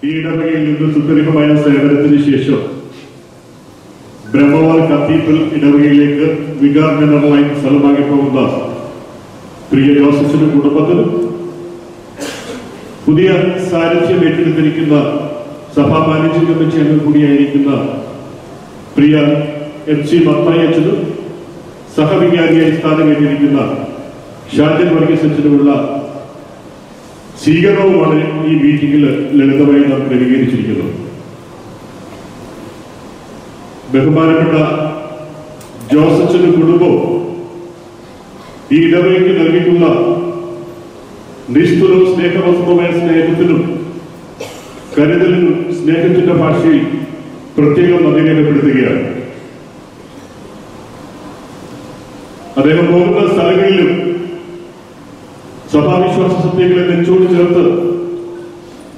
ഈ ഇടവകയിൽ നിന്ന് സുദീർഘമായ സേവനത്തിന് ശേഷം ബ്രഹ്മവാൽ കത്തീഡ്രൽ ഇടവകയിലേക്ക് വികാർ ജനറലായിട്ട് സ്ഥലമാക്കി പോകുന്ന പ്രിയ ജോസഫിന്റെ കുടുംബത്തിനും പുതിയ സാരഥ്യം ഏറ്റെടുത്തിരിക്കുന്ന സഭാ മാനേജിംഗ് കമ്മിറ്റി അംഗം കൂടിയായിരിക്കുന്ന പ്രിയ MC മത്തായി അച്ഛനും സഹവികാരിയായി സ്ഥാനമേറ്റിരിക്കുന്ന ഷാജൻ വർഗീസ് അച്ഛനുമുള്ള സ്വീകരണവുമാണ് ഈ മീറ്റിംഗിൽ ലളിതമായി നാം ക്രമീകരിച്ചിരിക്കുന്നത്. ബഹുമാനപ്പെട്ട ജോസഫിന്റെ കുടുംബവും ഈ ഇടവകയ്ക്ക് നൽകിയിട്ടുള്ള നിഷ്ഠുരവും സ്നേഹവസ്തുമായ സ്നേഹത്തിനും കരുതലിനും സ്നേഹത്തിന്റെ ഭാഷയിൽ പ്രത്യേകം നന്ദി രേഖപ്പെടുത്തുകയാണ്. അദ്ദേഹം പോകുന്ന സ്ഥലങ്ങളിലും സഭാവിശ്വാസ സത്യങ്ങളെ നെഞ്ചോട് ചേർത്ത്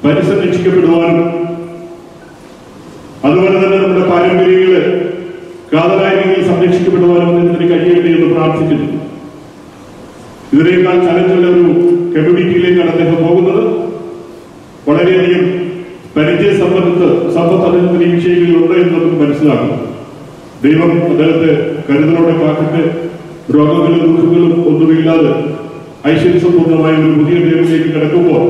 പരിസംരക്ഷിക്കപ്പെടുവാനും അതുപോലെ തന്നെ നമ്മുടെ പാരമ്പര്യങ്ങളെ കാതലായ രീതിയിൽ സംരക്ഷിക്കപ്പെടുവാനും അദ്ദേഹത്തിന് കഴിയട്ടെ എന്ന് പ്രാർത്ഥിക്കുന്നു. ഇതിനേക്കാൾ ചലഞ്ചുള്ള ഒരു കമ്മ്യൂണിറ്റിയിലേക്കാണ് അദ്ദേഹം പോകുന്നത്. വളരെയധികം പരിചയ സമ്പത്ത് അദ്ദേഹത്തിന് ഈ വിഷയങ്ങളിൽ ഉണ്ട് എന്ന് നമുക്ക് മനസ്സിലാക്കും. ദൈവം അദ്ദേഹത്തെ കരുതലോടെ കാക്കട്ടെ. രോഗങ്ങളും ദുഃഖങ്ങളും ഒന്നുമില്ലാതെ ഐശ്വര്യസമ്പൂർണമായ ഒരു പുതിയ ദൈവത്തിലേക്ക് കിടക്കുമ്പോൾ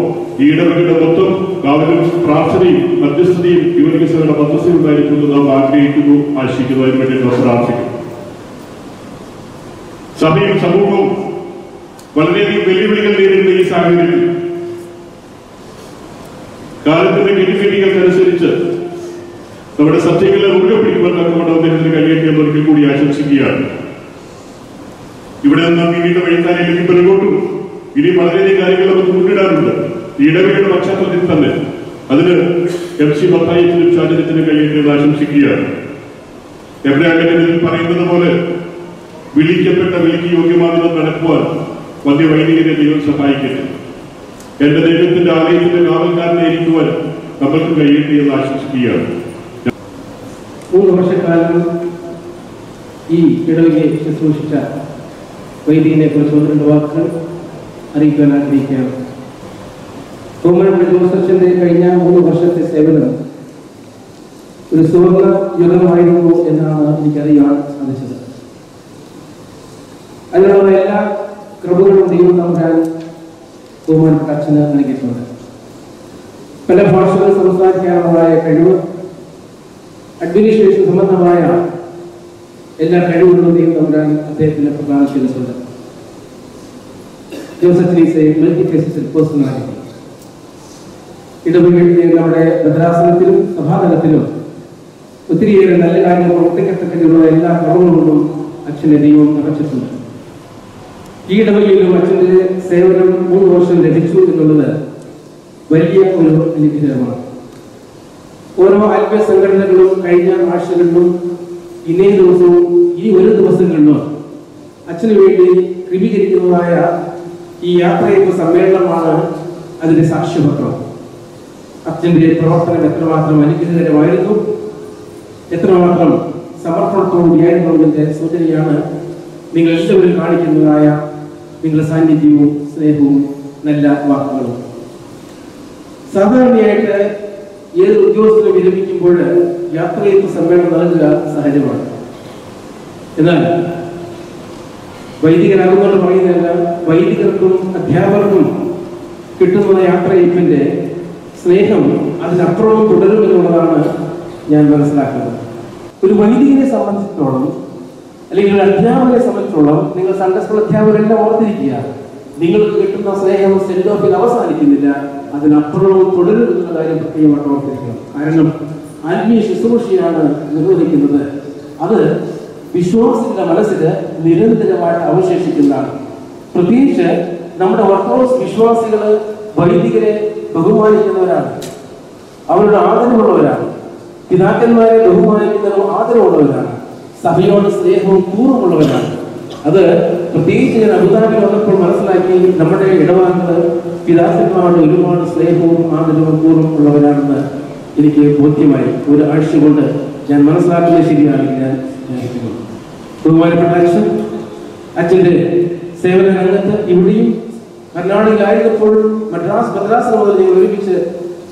ഈ ഇടവകയുടെ മൊത്തം കാവലും പ്രാർത്ഥനയും മധ്യസ്ഥതയും യുവനികസഭയുടെ മധ്യസ്ഥയും ഉണ്ടായിരിക്കുന്നു നാം ആഗ്രഹിക്കുന്നു, ആശിക്കുന്നു. അതിന് വേണ്ടി നാം പ്രാർത്ഥിക്കുന്നു. സഭയും സമൂഹവും വളരെയധികം വെല്ലുവിളികൾ നേരിടുന്ന ഈ സാഹചര്യത്തിൽ കാലത്തിന്റെ ഗതിവിധികൾക്കനുസരിച്ച് നമ്മുടെ സത്യങ്ങളെ മുറുകെ പിടിക്കുവാൻ അദ്ദേഹത്തിന് കഴിയട്ടെ എന്നൊരിക്കൽ കൂടി ആശംസിക്കുകയാണ്. ഇവിടെ നിന്ന് വീണ്ടും വഴിത്താരയിലേക്ക് പിറകോട്ടും ഇനി വളരെയധികം കാര്യങ്ങൾ നമുക്ക് മുന്നിടാറുണ്ട്. ഈ ഇടവകയുടെ പശ്ചാത്തലത്തിൽ തന്നെ അതിന് MC മത്തായിക്കും ഷാജനത്തിനും കഴിയട്ടെ എന്ന് ആശംസിക്കുകയാണ്. എബ്രാഹിം പറയുന്നത് പോലെ വിളിക്കപ്പെട്ട വിളിക്ക് യോഗ്യമാണെന്ന് നടക്കുവാൻ മധ്യ വൈദികരെ ദൈവം സഹായിക്കട്ടെ. എന്റെ ദൈവത്തിന്റെ ആലയത്തിന്റെ കാവൽക്കാരനായിരിക്കുവാൻ നമ്മൾക്ക് കഴിയട്ടെ എന്ന് ആശംസിക്കുകയാണ്. 3 വർഷക്കാലം ഈ ഇടവകയെ ശുശ്രൂഷിച്ച വൈദികനെ കുറിച്ച് 1-2 വാക്കുകൾ അറിയിക്കാൻ ആഗ്രഹിക്കുകയാണ്. ബഹുമാനപ്പെട്ട ജോസഫിന്റെ കഴിഞ്ഞ 3 വർഷത്തെ സേവനം ഒരു സുവർണ യുഗമായിരുന്നു എന്നാണ് എനിക്കറിയാൻ സാധിച്ചത്. അതിനുള്ള എല്ലാ കൃപകളും ദൈവം തമ്പുരാൻ ബഹുമാനപ്പെട്ട അച്ഛന് നൽകിയിട്ടുണ്ട്. പല ഭാഷകൾ സംസാരിക്കാനുള്ള കഴിവ്, അഡ്മിനിസ്ട്രേഷൻ സംബന്ധമായ എല്ലാ കഴിവുകളും ദൈവം തമ്പുരാൻ അദ്ദേഹത്തിന് പ്രദാനം ചെയ്തിട്ടുണ്ട്. Joseph is a multifaceted personality. ഇടവകയിലെ നമ്മുടെ ഭദ്രാസനത്തിലും സഭാതലത്തിലും ഒത്തിരിയേറെ നല്ല കാര്യങ്ങൾ പ്രവർത്തിക്കത്തക്കതിനുള്ള എല്ലാ കർമ്മങ്ങളും അച്ഛനെ ദൈവം നിറച്ചിട്ടുണ്ട്. ഈ ഇടവകയിലും അച്ഛൻ്റെ സേവനം 3 വർഷം ലഭിച്ചു എന്നുള്ളത് വലിയ ഒരു അനുഗ്രഹമാണ്. ഓരോ ആത്മീയ സംഘടനകളും കഴിഞ്ഞ ആഴ്ചകളിലും ഇന്നേ ദിവസവും ഈ ഒരു ദിവസങ്ങളിലും അച്ഛന് വേണ്ടി ക്രമീകരിക്കുന്നതായ ഈ യാത്രയപ്പ് സമ്മേളനമാണ് അതിന്റെ സാക്ഷ്യപത്രം. അച്ഛൻ്റെ പ്രവർത്തനം എത്രമാത്രം അനുഗ്രഹകരമായിരുന്നു, എത്രമാത്രം സമർപ്പണത്തോടുകൂടിയായിരുന്നു എന്നതിന്റെ സൂചനയാണ് നിങ്ങൾ എല്ലാവരും കാണിക്കുന്നതായ നിങ്ങളുടെ സാന്നിധ്യവും സ്നേഹവും നല്ല വാക്കുകളും. സാധാരണയായിട്ട് ഏത് ഉദ്യോഗസ്ഥനെ വിരമിക്കുമ്പോൾ യാത്രയപ്പ് സമ്മേളനം നൽകുക സഹജമാണ്. എന്നാൽ വൈദികരാകുന്നവർ പറയുന്നതല്ല, വൈദികർക്കും അധ്യാപകർക്കും കിട്ടുന്ന യാത്രയപ്പിന്റെ സ്നേഹം അതിനപ്പുറവും തുടരുമെന്നുള്ളതാണ് ഞാൻ മനസ്സിലാക്കുന്നത്. ഒരു വൈദികനെ സംബന്ധിച്ചിടത്തോളം അല്ലെങ്കിൽ ഒരു അധ്യാപകനെ സംബന്ധിച്ചിടത്തോളം നിങ്ങൾ സൺഡേ സ്കൂൾ അധ്യാപകരെല്ലാം ഓർത്തിരിക്കുക, നിങ്ങൾക്ക് കിട്ടുന്ന സ്നേഹം സെൻഡ് ഓഫിൽ അവസാനിക്കുന്നില്ല, അതിനപ്പുറവും തുടരുമെന്നുള്ള കാര്യം പ്രത്യേകമായിട്ട് ഓർത്തിരിക്കണം. കാരണം ആത്മീയ ശുശ്രൂഷയാണ് നിർവഹിക്കുന്നത്. അത് വിശ്വാസികളുടെ മനസ്സിൽ നിരന്തരമായിട്ട് അവശേഷിക്കുന്നതാണ്. പ്രത്യേകിച്ച് നമ്മുടെ ഓർത്തഡോക്സ് വിശ്വാസികൾ വൈദികരെ ബഹുമാനിക്കുന്നവരാണ്, അവരുടെ ആദരവുള്ളവരാണ്, പിതാക്കന്മാരെ ബഹുമാനിക്കുന്നവരും ആദരവുള്ളവരാണ്, സഭയോട് സ്നേഹവും കൂറുമുള്ളവരാണ്. അത് പ്രത്യേകിച്ച് ഞാൻ അബുദാബി വന്നപ്പോൾ മനസ്സിലാക്കി, നമ്മുടെ ഇടവാങ്ങൾ പിതാക്കന്മാരുടെ ഒരുപാട് സ്നേഹവും ആദരവും കൂറും ഉള്ളവരാണെന്ന് എനിക്ക് ബോധ്യമായി. 1 ആഴ്ച കൊണ്ട് ഞാൻ മനസ്സിലാക്കുന്നത് ശരിയാണെങ്കിൽ ഞാൻ വിചാരിക്കുന്നു. ബഹുമാനപ്പെട്ട അച്ഛൻ്റെ സേവന രംഗത്ത് ഇവിടെയും കർണാടകയിലായിരുന്നപ്പോഴും മദ്രാസ് മുതൽ ഞങ്ങൾ ഒരുമിച്ച്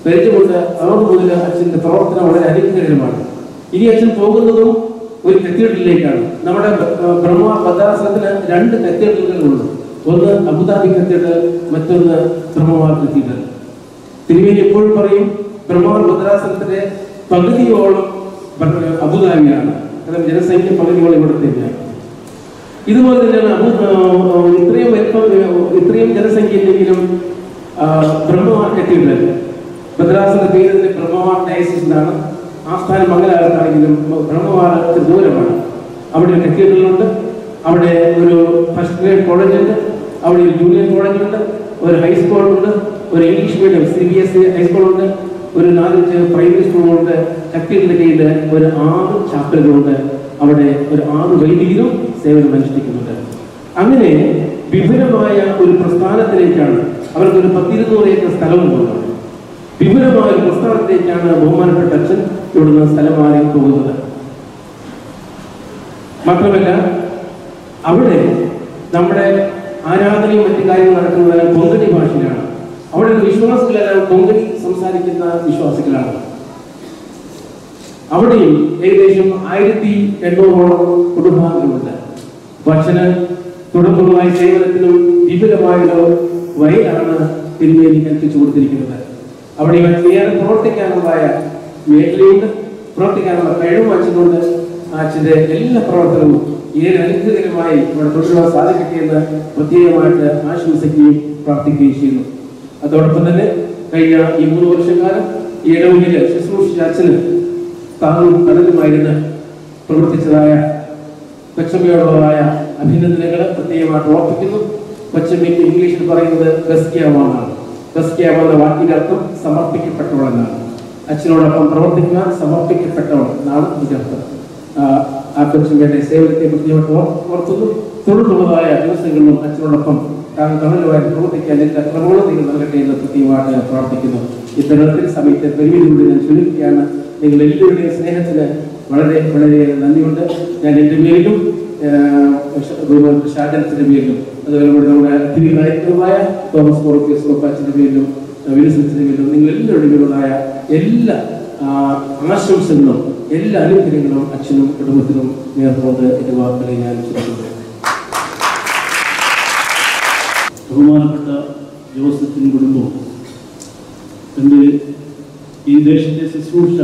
പരിചയമുണ്ട്. അന്ന് മുതൽ അച്ഛൻ്റെ പ്രവർത്തനം വളരെ അനുഗ്രഹകരമാണ്. ഇനി അച്ഛൻ പോകുന്നതും ഒരു കത്തീഡ്രലിലേക്കാണ്. നമ്മുടെ ബ്രഹ്മ ഭദ്രാസനത്തിന് 2 കത്തീഡ്രലുകളുണ്ട്. ഒന്ന് അബുദാബി കത്തീഡ്രൽ, മറ്റൊന്ന് ബ്രഹ്മവാർ കത്തീഡ്രൽ. തിരുമേനി എപ്പോഴും പറയും ബ്രഹ്മവാർ ഭദ്രാസനത്തിന്റെ പകുതിയോളം അബുദാബിയാണ്. കാരണം ജനസംഖ്യ പകുതിയോളം ഇവിടെ തന്നെയാണ്. ഇതുപോലെ തന്നെയാണ് ഇത്രയും ജനസംഖ്യ ഇല്ലെങ്കിലും ബ്രഹ്മവാർ കത്തീഡ്രൽ ഭദ്രാസന പേരിന്റെ ബ്രഹ്മവാർ ഡയസിസ് എന്നാണ്. ആസ്ഥാനം മംഗലാപുരത്താണെങ്കിലും ബ്രഹ്മവാർ ദൂരമാണ്. അവിടെ ഒരു കത്തീഡ്രലുണ്ട്, അവിടെ ഒരു ഫസ്റ്റ് ഗ്രേഡ് കോളേജുണ്ട്, അവിടെ ഒരു ജൂനിയർ കോളേജുണ്ട്, ഒരു ഹൈസ്കൂളുണ്ട്, ഒരു ഇംഗ്ലീഷ് മീഡിയം CBSE ഹൈസ്കൂളുണ്ട്, ഒരു 4 പ്രൈമറി സ്കൂളുണ്ട്. കത്തീഡ്രലിന്റെ കീഴിൽ ഒരു 6 ചാപ്പലുകളുണ്ട്. അവിടെ ഒരു 6 വൈദികരും സേവനം അനുഷ്ഠിക്കുന്നുണ്ട്. അങ്ങനെ വിപുലമായ ഒരു പ്രസ്ഥാനത്തിലേക്കാണ്, അവർക്കൊരു 10-200 ഏക്കർ സ്ഥലവും പോകുന്നത്. വിപുലമായ ഒരു പ്രസ്ഥാനത്തിലേക്കാണ് ബഹുമാനപ്പെട്ട അച്ഛൻ ഇവിടുന്ന് സ്ഥലം മാറി പോകുന്നത്. മാത്രമല്ല അവിടെ നമ്മുടെ ആരാധനയും മറ്റു കാര്യങ്ങൾ നടക്കുന്നത് കൊങ്കണി ഭാഷയിലാണ്. അവിടെ വിശ്വാസികളെല്ലാം കൊങ്കണി സംസാരിക്കുന്ന വിശ്വാസികളാണ്. അവിടെയും ഏകദേശം 1800ഓളം കുടുംബാംഗങ്ങളുണ്ട്. അച്ഛന് തുടർന്നുള്ളതായ സേവനത്തിനും വിപുലമായൊരു വഴിയാണ് തിരുമേനി കൽപ്പിച്ചു കൊടുത്തിരിക്കുന്നത്. അവിടെ ഏറെ പ്രവർത്തിക്കാനുള്ളതായ മേഖലയുണ്ട്, പ്രവർത്തിക്കാനുള്ള കഴിവും അച്ഛനുണ്ട്. അച്ഛൻ്റെ എല്ലാ പ്രവർത്തനവും ഏറെ അനുഗ്രഹകരമായി ഇവിടെ തുടരുവാൻ സാധിക്കട്ടെ എന്ന് പ്രത്യേകമായിട്ട് ആശംസിക്കുകയും പ്രാർത്ഥിക്കുകയും ചെയ്യുന്നു. അതോടൊപ്പം തന്നെ കഴിഞ്ഞ ഈ 3 വർഷക്കാലം ഈ ഇടവകയിൽ ശുശ്രൂഷിച്ച അച്ഛന് താങ്ങും തണലുമായിരുന്ന് പ്രവർത്തിച്ചതായ കൊച്ചമ്മയോടുള്ളതായ അഭിനന്ദനങ്ങൾ പ്രത്യേകമായിട്ട് ഓർപ്പിക്കുന്നു. കൊച്ചമ്മയ്ക്ക് ഇംഗ്ലീഷിൽ പറയുന്നത് ഗസ്കിയാവാണ്. ഗസ്കിയാവ എന്ന വാക്കിന്റെ അർത്ഥം സമർപ്പിക്കപ്പെട്ടവൾ എന്നാണ്. അച്ഛനോടൊപ്പം പ്രവർത്തിക്കാൻ സമർപ്പിക്കപ്പെട്ടവൾ എന്നാണ് ഇതിന്റെ അർത്ഥം. ആ കൊച്ചമ്മയുടെ സേവനത്തെ പ്രത്യേകമായിട്ട് ഓർത്തുന്നു. തുടർന്നുള്ളതായ ദിവസങ്ങളിലും അച്ഛനോടൊപ്പം തണലുമായി പ്രവർത്തിക്കാൻ എല്ലാ ക്രമങ്ങളും നൽകട്ടെ എന്ന് പ്രത്യേകമായിട്ട് പ്രാർത്ഥിക്കുന്നു. ഇത്തരത്തിൽ സമയത്തെ പരിമിതിയോട് ഞാൻ ചുരുക്കുകയാണ്. നിങ്ങൾ എല്ലാവരുടെയും സ്നേഹത്തിന് വളരെ വളരെ നന്ദിയുണ്ട്. ഞാൻ എൻ്റെ പേരിലും ഷാജനത്തിന്റെ പേരിലും അതുപോലെ നമ്മുടെ അതിഥികളായിട്ടുള്ളതായ തോമസ് മോറിക്കസ് അച്ഛൻ്റെ പേരിലും വിൻസെന്റിന്റെ പേരിലും നിങ്ങൾ എല്ലാവരുടെയുള്ളതായ എല്ലാ ആശംസകളും എല്ലാ അനുഗ്രഹങ്ങളും അച്ഛനും കുടുംബത്തിനും നേർന്നുകൊണ്ട് എന്റെ വാക്കുകളെ ഞാൻ ശ്രദ്ധിക്കുന്നു. ബഹുമാനപ്പെട്ട ജോസഫിൻ കുടുംബവും എൻ്റെ ഈ ദേശത്തെ ശുശ്രൂഷ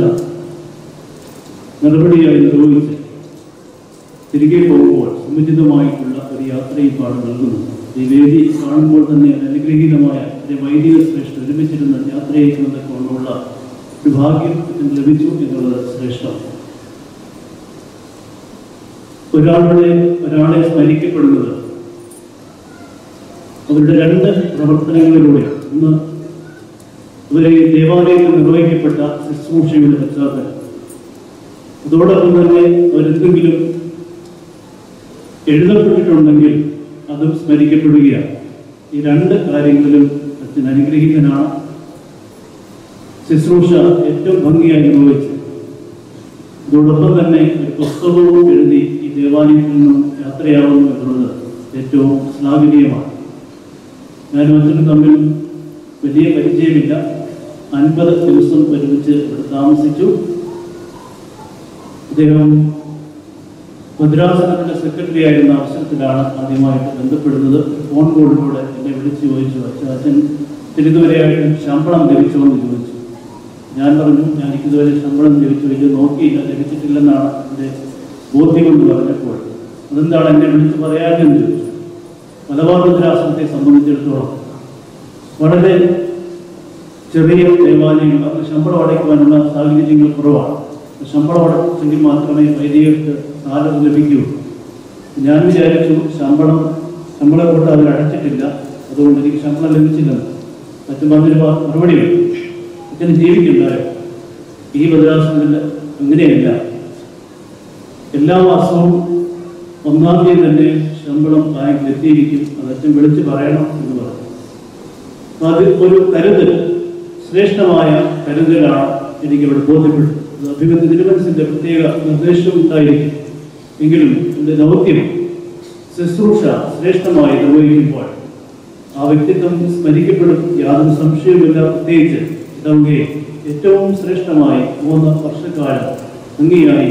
നടപടിയായി നിർവഹിച്ച് തിരികെ പോകുമ്പോൾ സമുചിതമായിട്ടുള്ള ഒരു യാത്രയിപ്പാട് നൽകുന്നു. ഈ വേദി കാണുമ്പോൾ തന്നെ അനുഗ്രഹീതമായ ഒരു വൈദിക ശ്രേഷ്ഠ ഒരുമിച്ചിരുന്ന യാത്രയേക്കുന്നതൊക്കെ കൊണ്ടുള്ള ഒരു ഭാഗ്യം ലഭിച്ചു എന്നുള്ളത് ശ്രേഷ്ഠം. ഒരാളെ സ്മരിക്കപ്പെടുന്നത് അവരുടെ 2 പ്രവർത്തനങ്ങളിലൂടെ. ഒന്ന്, അവരെ ദേവാലയത്തിൽ നിർവഹിക്കപ്പെട്ട ശുശ്രൂഷയുടെ പശ്ചാത്തലം. അതോടൊപ്പം തന്നെ അവരെന്തെങ്കിലും എഴുതപ്പെട്ടിട്ടുണ്ടെങ്കിൽ അതും സ്മരിക്കപ്പെടുകയാണ്. ഈ 2 കാര്യങ്ങളിലും അച്ഛൻ അനുഗ്രഹീതനാണ്. ശുശ്രൂഷ ഏറ്റവും ഭംഗിയായി നിർവഹിച്ചു. അതോടൊപ്പം തന്നെ ഒരു പുസ്തകവും എഴുതി ഈ ദേവാലയത്തിൽ നിന്നും യാത്രയാവുന്നു എന്നുള്ളത് ഏറ്റവും ശ്ലാഘനീയമാണ്. ഞാനും അച്ഛനും തമ്മിൽ വലിയ പരിചയമില്ല. 50 ദിവസം ഒരുമിച്ച് ഇവിടെ താമസിച്ചു. അദ്ദേഹം ഭദ്രാസനത്തിന്റെ സെക്രട്ടറി ആയിരുന്ന അവസരത്തിലാണ് ആദ്യമായിട്ട് ബന്ധപ്പെടുന്നത്. ഫോൺ കോളിലൂടെ എന്നെ വിളിച്ചു ചോദിച്ചു, അച്ഛൻ ഇതുവരെയായിട്ട് ശമ്പളം ലഭിച്ചോ എന്ന് ചോദിച്ചു. ഞാൻ പറഞ്ഞു, എനിക്കിതുവരെ ശമ്പളം ലഭിച്ചു നോക്കിയില്ല, ലഭിച്ചിട്ടില്ലെന്നാണ് എൻ്റെ ബോധ്യമെന്ന് പറഞ്ഞപ്പോൾ അതെന്താണ് എന്നെ വിളിച്ച് പറയാമെന്ന് ചോദിച്ചു. മലബാർ ഭദ്രാസനത്തെ സംബന്ധിച്ചിടത്തോളം വളരെ ചെറിയ ദേവാലയങ്ങൾ, അവർക്ക് ശമ്പളം അടയ്ക്കുവാനുള്ള സാഹചര്യങ്ങൾ കുറവാണ്. ശമ്പളം അടച്ചെങ്കിൽ മാത്രമേ വൈദികർക്ക് സാലറി ലഭിക്കൂ. ഞാൻ വിചാരിച്ചു ശമ്പളം കൊണ്ട് അവർ അടച്ചിട്ടില്ല, അതുകൊണ്ട് എനിക്ക് ശമ്പളം ലഭിച്ചില്ലെന്ന്. മറ്റും പറഞ്ഞൊരു മറുപടി വരും, അച്ഛന് ജീവിക്കുണ്ടായോ? ഈ ഭദ്രാസനത്തിൽ അങ്ങനെയല്ല. എല്ലാ മാസവും 1-ാം തീയതി തന്നെ ശമ്പളം ബാങ്കിൽ എത്തിയിരിക്കും. അത് അച്ഛൻ വിളിച്ച് പറയണം എന്ന് പറഞ്ഞു. അത് ഒരു കരുതൽ, ശ്രേഷ്ഠമായ കരുതലാണ് എനിക്കിവിടെ ബോധ്യപ്പെട്ടു. അഭിമന്യ തിരുമനസിന്റെ പ്രത്യേക നിർദ്ദേശം ഉണ്ടായിരിക്കും. എങ്കിലും എൻ്റെ ദൗത്യം ശുശ്രൂഷ ശ്രേഷ്ഠമായി നിർവഹിക്കുമ്പോൾ ആ വ്യക്തിത്വം സ്മരിക്കപ്പെടും, യാതൊരു സംശയവുമില്ല. പ്രത്യേകിച്ച് ഇടവകയെ ഏറ്റവും ശ്രേഷ്ഠമായി 3 വർഷക്കാലം ഭംഗിയായി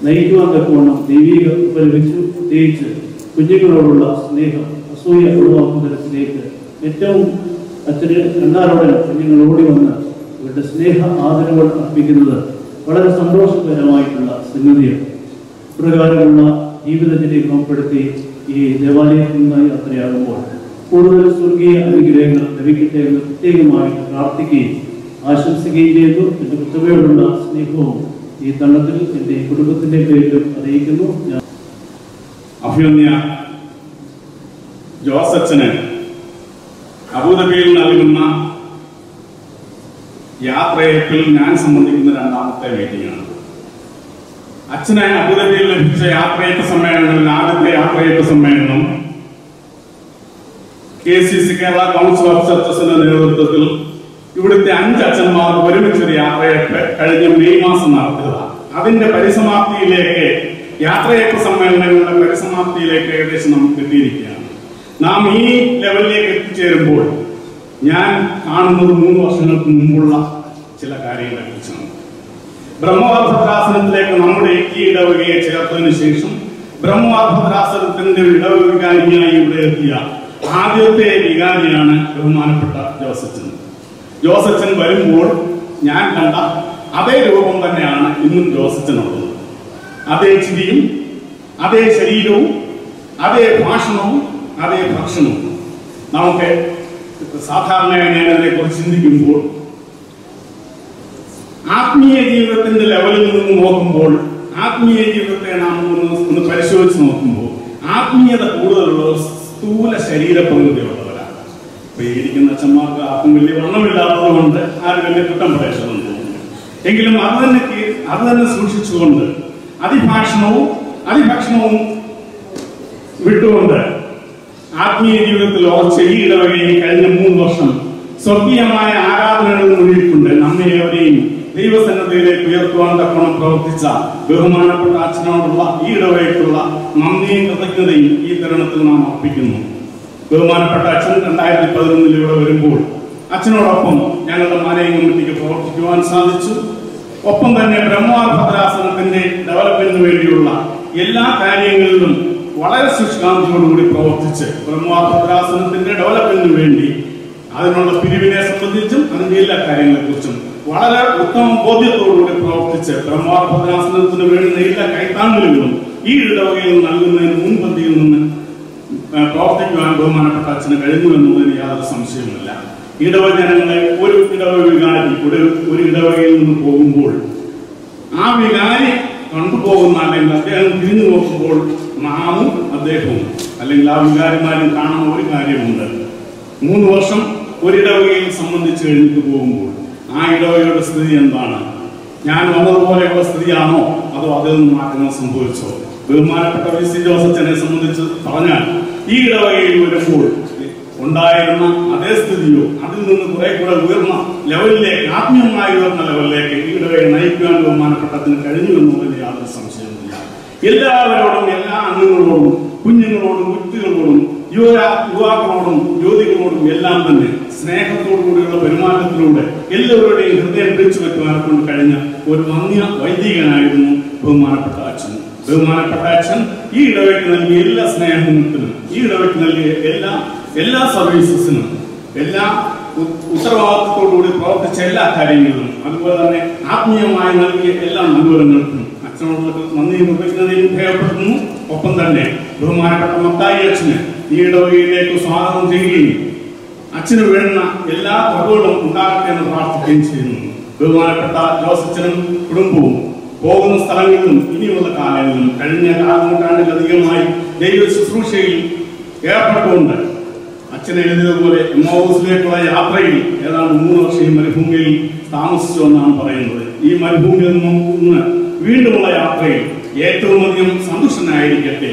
നയിക്കുവാൻ തക്കവണ്ണം ദൈവിക ഉപലഭിച്ചു. പ്രത്യേകിച്ച് കുഞ്ഞുങ്ങളോടുള്ള സ്നേഹം അസൂയ ഒഴിവാക്കുന്ന തരത്തിലേക്ക് ഏറ്റവും അച്ഛന് കണ്ടാലോടെ കുഞ്ഞുങ്ങൾ ഓടി വന്ന് ഇവരുടെ സ്നേഹ ആദരവുകൾ അർപ്പിക്കുന്നത് വളരെ സന്തോഷകരമായിട്ടുള്ള സംഗതിയാണ്. ഇപ്രകാരമുള്ള ജീവിതത്തിനെ ക്രമപ്പെടുത്തി ഈ ദേവാലയത്തിൽ നിന്ന് യാത്രയാകുമ്പോൾ കൂടുതൽ സ്വർഗീയ അനുഗ്രഹങ്ങൾ ലഭിക്കട്ടെ എന്ന് പ്രത്യേകമായിട്ട് പ്രാർത്ഥിക്കുകയും ആശംസിക്കുകയും ചെയ്തു. എൻ്റെ കുറ്റമയോടുള്ള സ്നേഹവും ഈ തള്ളത്തിൽ എൻ്റെ കുടുംബത്തിൻ്റെ പേരിലും അറിയിക്കുന്നു. അഭിനന്ദ ജോസച്ചന് അബുദാബിയിൽ നൽകുന്ന യാത്രയപ്പിൽ ഞാൻ സംബന്ധിക്കുന്ന 2ാമത്തെ മീറ്റിംഗാണ്. അച്ഛനെ അബുദാബിയിൽ ലഭിച്ച യാത്രയപ്പ് സമ്മേളനങ്ങളിൽ ആദ്യത്തെ യാത്രയപ്പ് സമ്മേളനം KCC കേരള കൗൺസിൽ ഓഫ് ചർച്ചസിന്റെ നേതൃത്വത്തിൽ ഇവിടുത്തെ 5 അച്ഛന്മാർ ഒരുമിച്ചൊരു യാത്രയപ്പ് കഴിഞ്ഞ മെയ് മാസം നടത്തിയതാണ്. അതിന്റെ പരിസമാപ്തിയിലേക്ക് യാത്രയപ്പ് സമ്മേളനങ്ങളുടെ പരിസമാപ്തിയിലേക്ക് ഏകദേശം നമുക്ക് എത്തിയിരിക്കുകയാണ്. നാം ഈ ലെവലിലേക്ക് എത്തിച്ചേരുമ്പോൾ ഞാൻ കാണുന്നത് 3 വർഷങ്ങൾക്ക് മുമ്പുള്ള ചില കാര്യങ്ങളെ കുറിച്ചാണ്. ബ്രഹ്മവാർഭദ്രാസനത്തിലേക്ക് നമ്മുടെ ഈ ഇടവകയെ ചേർത്തതിനു ശേഷം ബ്രഹ്മവാർഭദ്രാസനത്തിന്റെ ഇടവക വികാരിയായി ഇവിടെ എത്തിയ ആദ്യത്തെ വികാരിയാണ് ബഹുമാനപ്പെട്ട ജോസച്ചൻ. ജോസച്ചൻ വരുമ്പോൾ ഞാൻ കണ്ട അതേ രൂപം തന്നെയാണ് ഇന്നും ജോസച്ചനുള്ളത്. അതേ ചിരിയും അതേ ശരീരവും അതേ ഭാഷണവും അതേ ഭക്ഷണവും. നമുക്ക് സാധാരണയായി ഞാൻ അതിനെക്കുറിച്ച് ചിന്തിക്കുമ്പോൾ ആത്മീയ ജീവിതത്തിന്റെ ലെവലിൽ നിന്ന് നോക്കുമ്പോൾ ആത്മീയ ജീവിതത്തെ നാം ഒന്ന് പരിശോധിച്ച് നോക്കുമ്പോൾ ആത്മീയത കൂടുതലുള്ള സ്ഥൂല ശരീരപ്രകൃതിയുള്ളവരാണ്. ഇപ്പൊ ഇരിക്കുന്ന അച്ഛന്മാർക്ക് ആർക്കും വലിയ വണ്ണമില്ലാത്തത് കൊണ്ട് ആരും വലിയ കുറ്റം പറയണമെന്ന് തോന്നുന്നു. എങ്കിലും അത് തന്നെ സൂക്ഷിച്ചുകൊണ്ട് അതിഭക്ഷണവും വിട്ടുകൊണ്ട് ആത്മീയ ജീവിതത്തിൽ ഈ ഇടവകയിൽ കഴിഞ്ഞ 3 വർഷം സ്വർഗീയമായ ആരാധനകളിൽ മുഴുകിക്കൊണ്ട് നമ്മെ എവരെയും ദൈവസന്നദ്ധയിലേക്ക് ഉയർത്തുവാൻ തക്കോണം പ്രവർത്തിച്ച ബഹുമാനപ്പെട്ട അച്ഛനോടുള്ള ഈ ഇടവകയ്ക്കുള്ള നന്ദിയും കൃതജ്ഞതയും ഈ തരുണത്തിൽ നാം അർപ്പിക്കുന്നു. ബഹുമാനപ്പെട്ട അച്ഛൻ 2011 ഇവിടെ വരുമ്പോൾ അച്ഛനോടൊപ്പം ഞങ്ങളുടെ മാനേജിംഗ് കമ്മിറ്റിക്ക് പ്രവർത്തിക്കുവാൻ സാധിച്ചു. ഒപ്പം തന്നെ ബ്രഹ്മവാർഭദ്രാസനത്തിന്റെ ഡെവലപ്മെന്റിന് വേണ്ടിയുള്ള എല്ലാ കാര്യങ്ങളിലും വളരെ ശുഷ്കാന്തിയോടുകൂടി പ്രവർത്തിച്ച് ബ്രഹ്മവാർഭദ്രാസനത്തിന്റെ ഡെവലപ്മെന്റിന് വേണ്ടി അതിനുള്ള പിരിവിനെ സംബന്ധിച്ചും അതിന്റെ എല്ലാ കാര്യങ്ങളെക്കുറിച്ചും വളരെ ഉത്തമ ബോധ്യത്തോടുകൂടി പ്രവർത്തിച്ച് ബ്രഹ്മവാർഭദ്രാസനത്തിന് വേണ്ടുന്ന എല്ലാ കൈത്താങ്ങലുകളും ഈ ഇടവകയിൽ നൽകുന്നതിന് മുൻപന്തിയിൽ നിന്ന് പ്രവർത്തിക്കുവാൻ ബഹുമാനപ്പെട്ട അച്ഛന് കഴിഞ്ഞു എന്നുള്ളതിന് യാതൊരു സംശയവുമില്ല. ഇടവക ജനങ്ങളെ ഒരു ഇടവക വികാരി ഒരു ഇടവകയിൽ നിന്ന് പോകുമ്പോൾ ആ വികാരി കണ്ടുപോകുന്ന അല്ലെങ്കിൽ അദ്ദേഹം തിരിഞ്ഞു നോക്കുമ്പോൾ നാമും അദ്ദേഹവും അല്ലെങ്കിൽ ആ വികാരിമാരും കാണുന്ന ഒരു കാര്യമുണ്ട്. 3 വർഷം ഒരിടവകയിൽ സംബന്ധിച്ച് കഴിഞ്ഞിട്ട് പോകുമ്പോൾ ആ ഇടവകയുടെ സ്ഥിതി എന്താണ്? ഞാൻ വന്നതുപോലെയുള്ള സ്ഥിതിയാണോ അതോ അതിൽ നിന്ന് മാറ്റങ്ങൾ സംഭവിച്ചോ? ബഹുമാനപ്പെട്ട VC ജോസച്ചനെ സംബന്ധിച്ച് പറഞ്ഞാൽ ഈ ഇടവകയിൽ വരുമ്പോൾ ഉണ്ടായിരുന്ന അതേ സ്ഥിതിയോ അതിൽ നിന്ന് കുറെ കൂടെ ഉയർന്ന ലെവലിലേക്ക് ആത്മീയമായി ഉയർന്ന ലെവലിലേക്ക് ഈ ഇടവകയെ നയിക്കുവാൻ ബഹുമാനപ്പെട്ടതിന് കഴിഞ്ഞു എന്നുള്ളതിന് യാതൊരു സംശയവുമില്ല. എല്ലാവരോടും എല്ലാ അംഗങ്ങളോടും കുഞ്ഞുങ്ങളോടും കുട്ടികളോടും യുവാക്കളോടും ജ്യോതികളോടും എല്ലാം തന്നെ സ്നേഹത്തോടു കൂടിയുള്ള പെരുമാറ്റത്തിലൂടെ എല്ലാവരുടെയും ഹൃദയം പിടിച്ചു വെക്കുവാനെ കൊണ്ട് കഴിഞ്ഞ ഒരു വന്യ വൈദികനായിരുന്നു ബഹുമാനപ്പെട്ട അച്ഛൻ. ബഹുമാനപ്പെട്ട അച്ഛൻ ഈ ഇടവയ്ക്ക് നൽകിയ എല്ലാ സ്നേഹത്തിനും ഈ ഇടവയ്ക്ക് നൽകിയ എല്ലാ സർവീസസിനും എല്ലാ ഉത്തരവാദിത്വത്തോടുകൂടി പ്രവർത്തിച്ച എല്ലാ കാര്യങ്ങളിലും അതുപോലെ തന്നെ ആത്മീയമായി നൽകിയ എല്ലാ അനുകൂലങ്ങൾക്കും അച്ഛനോട് നന്ദിയും കൃതജ്ഞതയും രേഖപ്പെടുത്തുന്നു. ഒപ്പം തന്നെ ബഹുമാനപ്പെട്ട മത്തായി അച്ഛന് ഈ ഇടവകയിലേക്ക് സ്വാഗതം ചെയ്യുകയും അച്ഛന് വേണ്ടുന്ന എല്ലാ കഴിവുകളും ഉണ്ടാകട്ടെ എന്ന് പ്രാർത്ഥിക്കുകയും ചെയ്യുന്നു. ബഹുമാനപ്പെട്ട ജോസച്ചനും കുടുംബവും പോകുന്ന സ്ഥലങ്ങളിലും ഇനിയുള്ള കാലങ്ങളിലും കഴിഞ്ഞ കാലനൂറ്റാണ്ടിലധികമായി ദൈവ ശുശ്രൂഷയിൽ ഏർപ്പെട്ടുകൊണ്ട് അച്ഛൻ എഴുതിയതുപോലെ എമ്മൗസിലേക്കുള്ള യാത്രയിൽ ഏതാണ്ട് 3 വർഷം ഈ മരുഭൂമിയിൽ താമസിച്ചു എന്നാണ് പറയുന്നത്. ഈ മരുഭൂമിയിൽ നിന്ന് വീണ്ടുമുള്ള യാത്രയിൽ ഏറ്റവും അധികം സന്തുഷ്ടനായിരിക്കട്ടെ.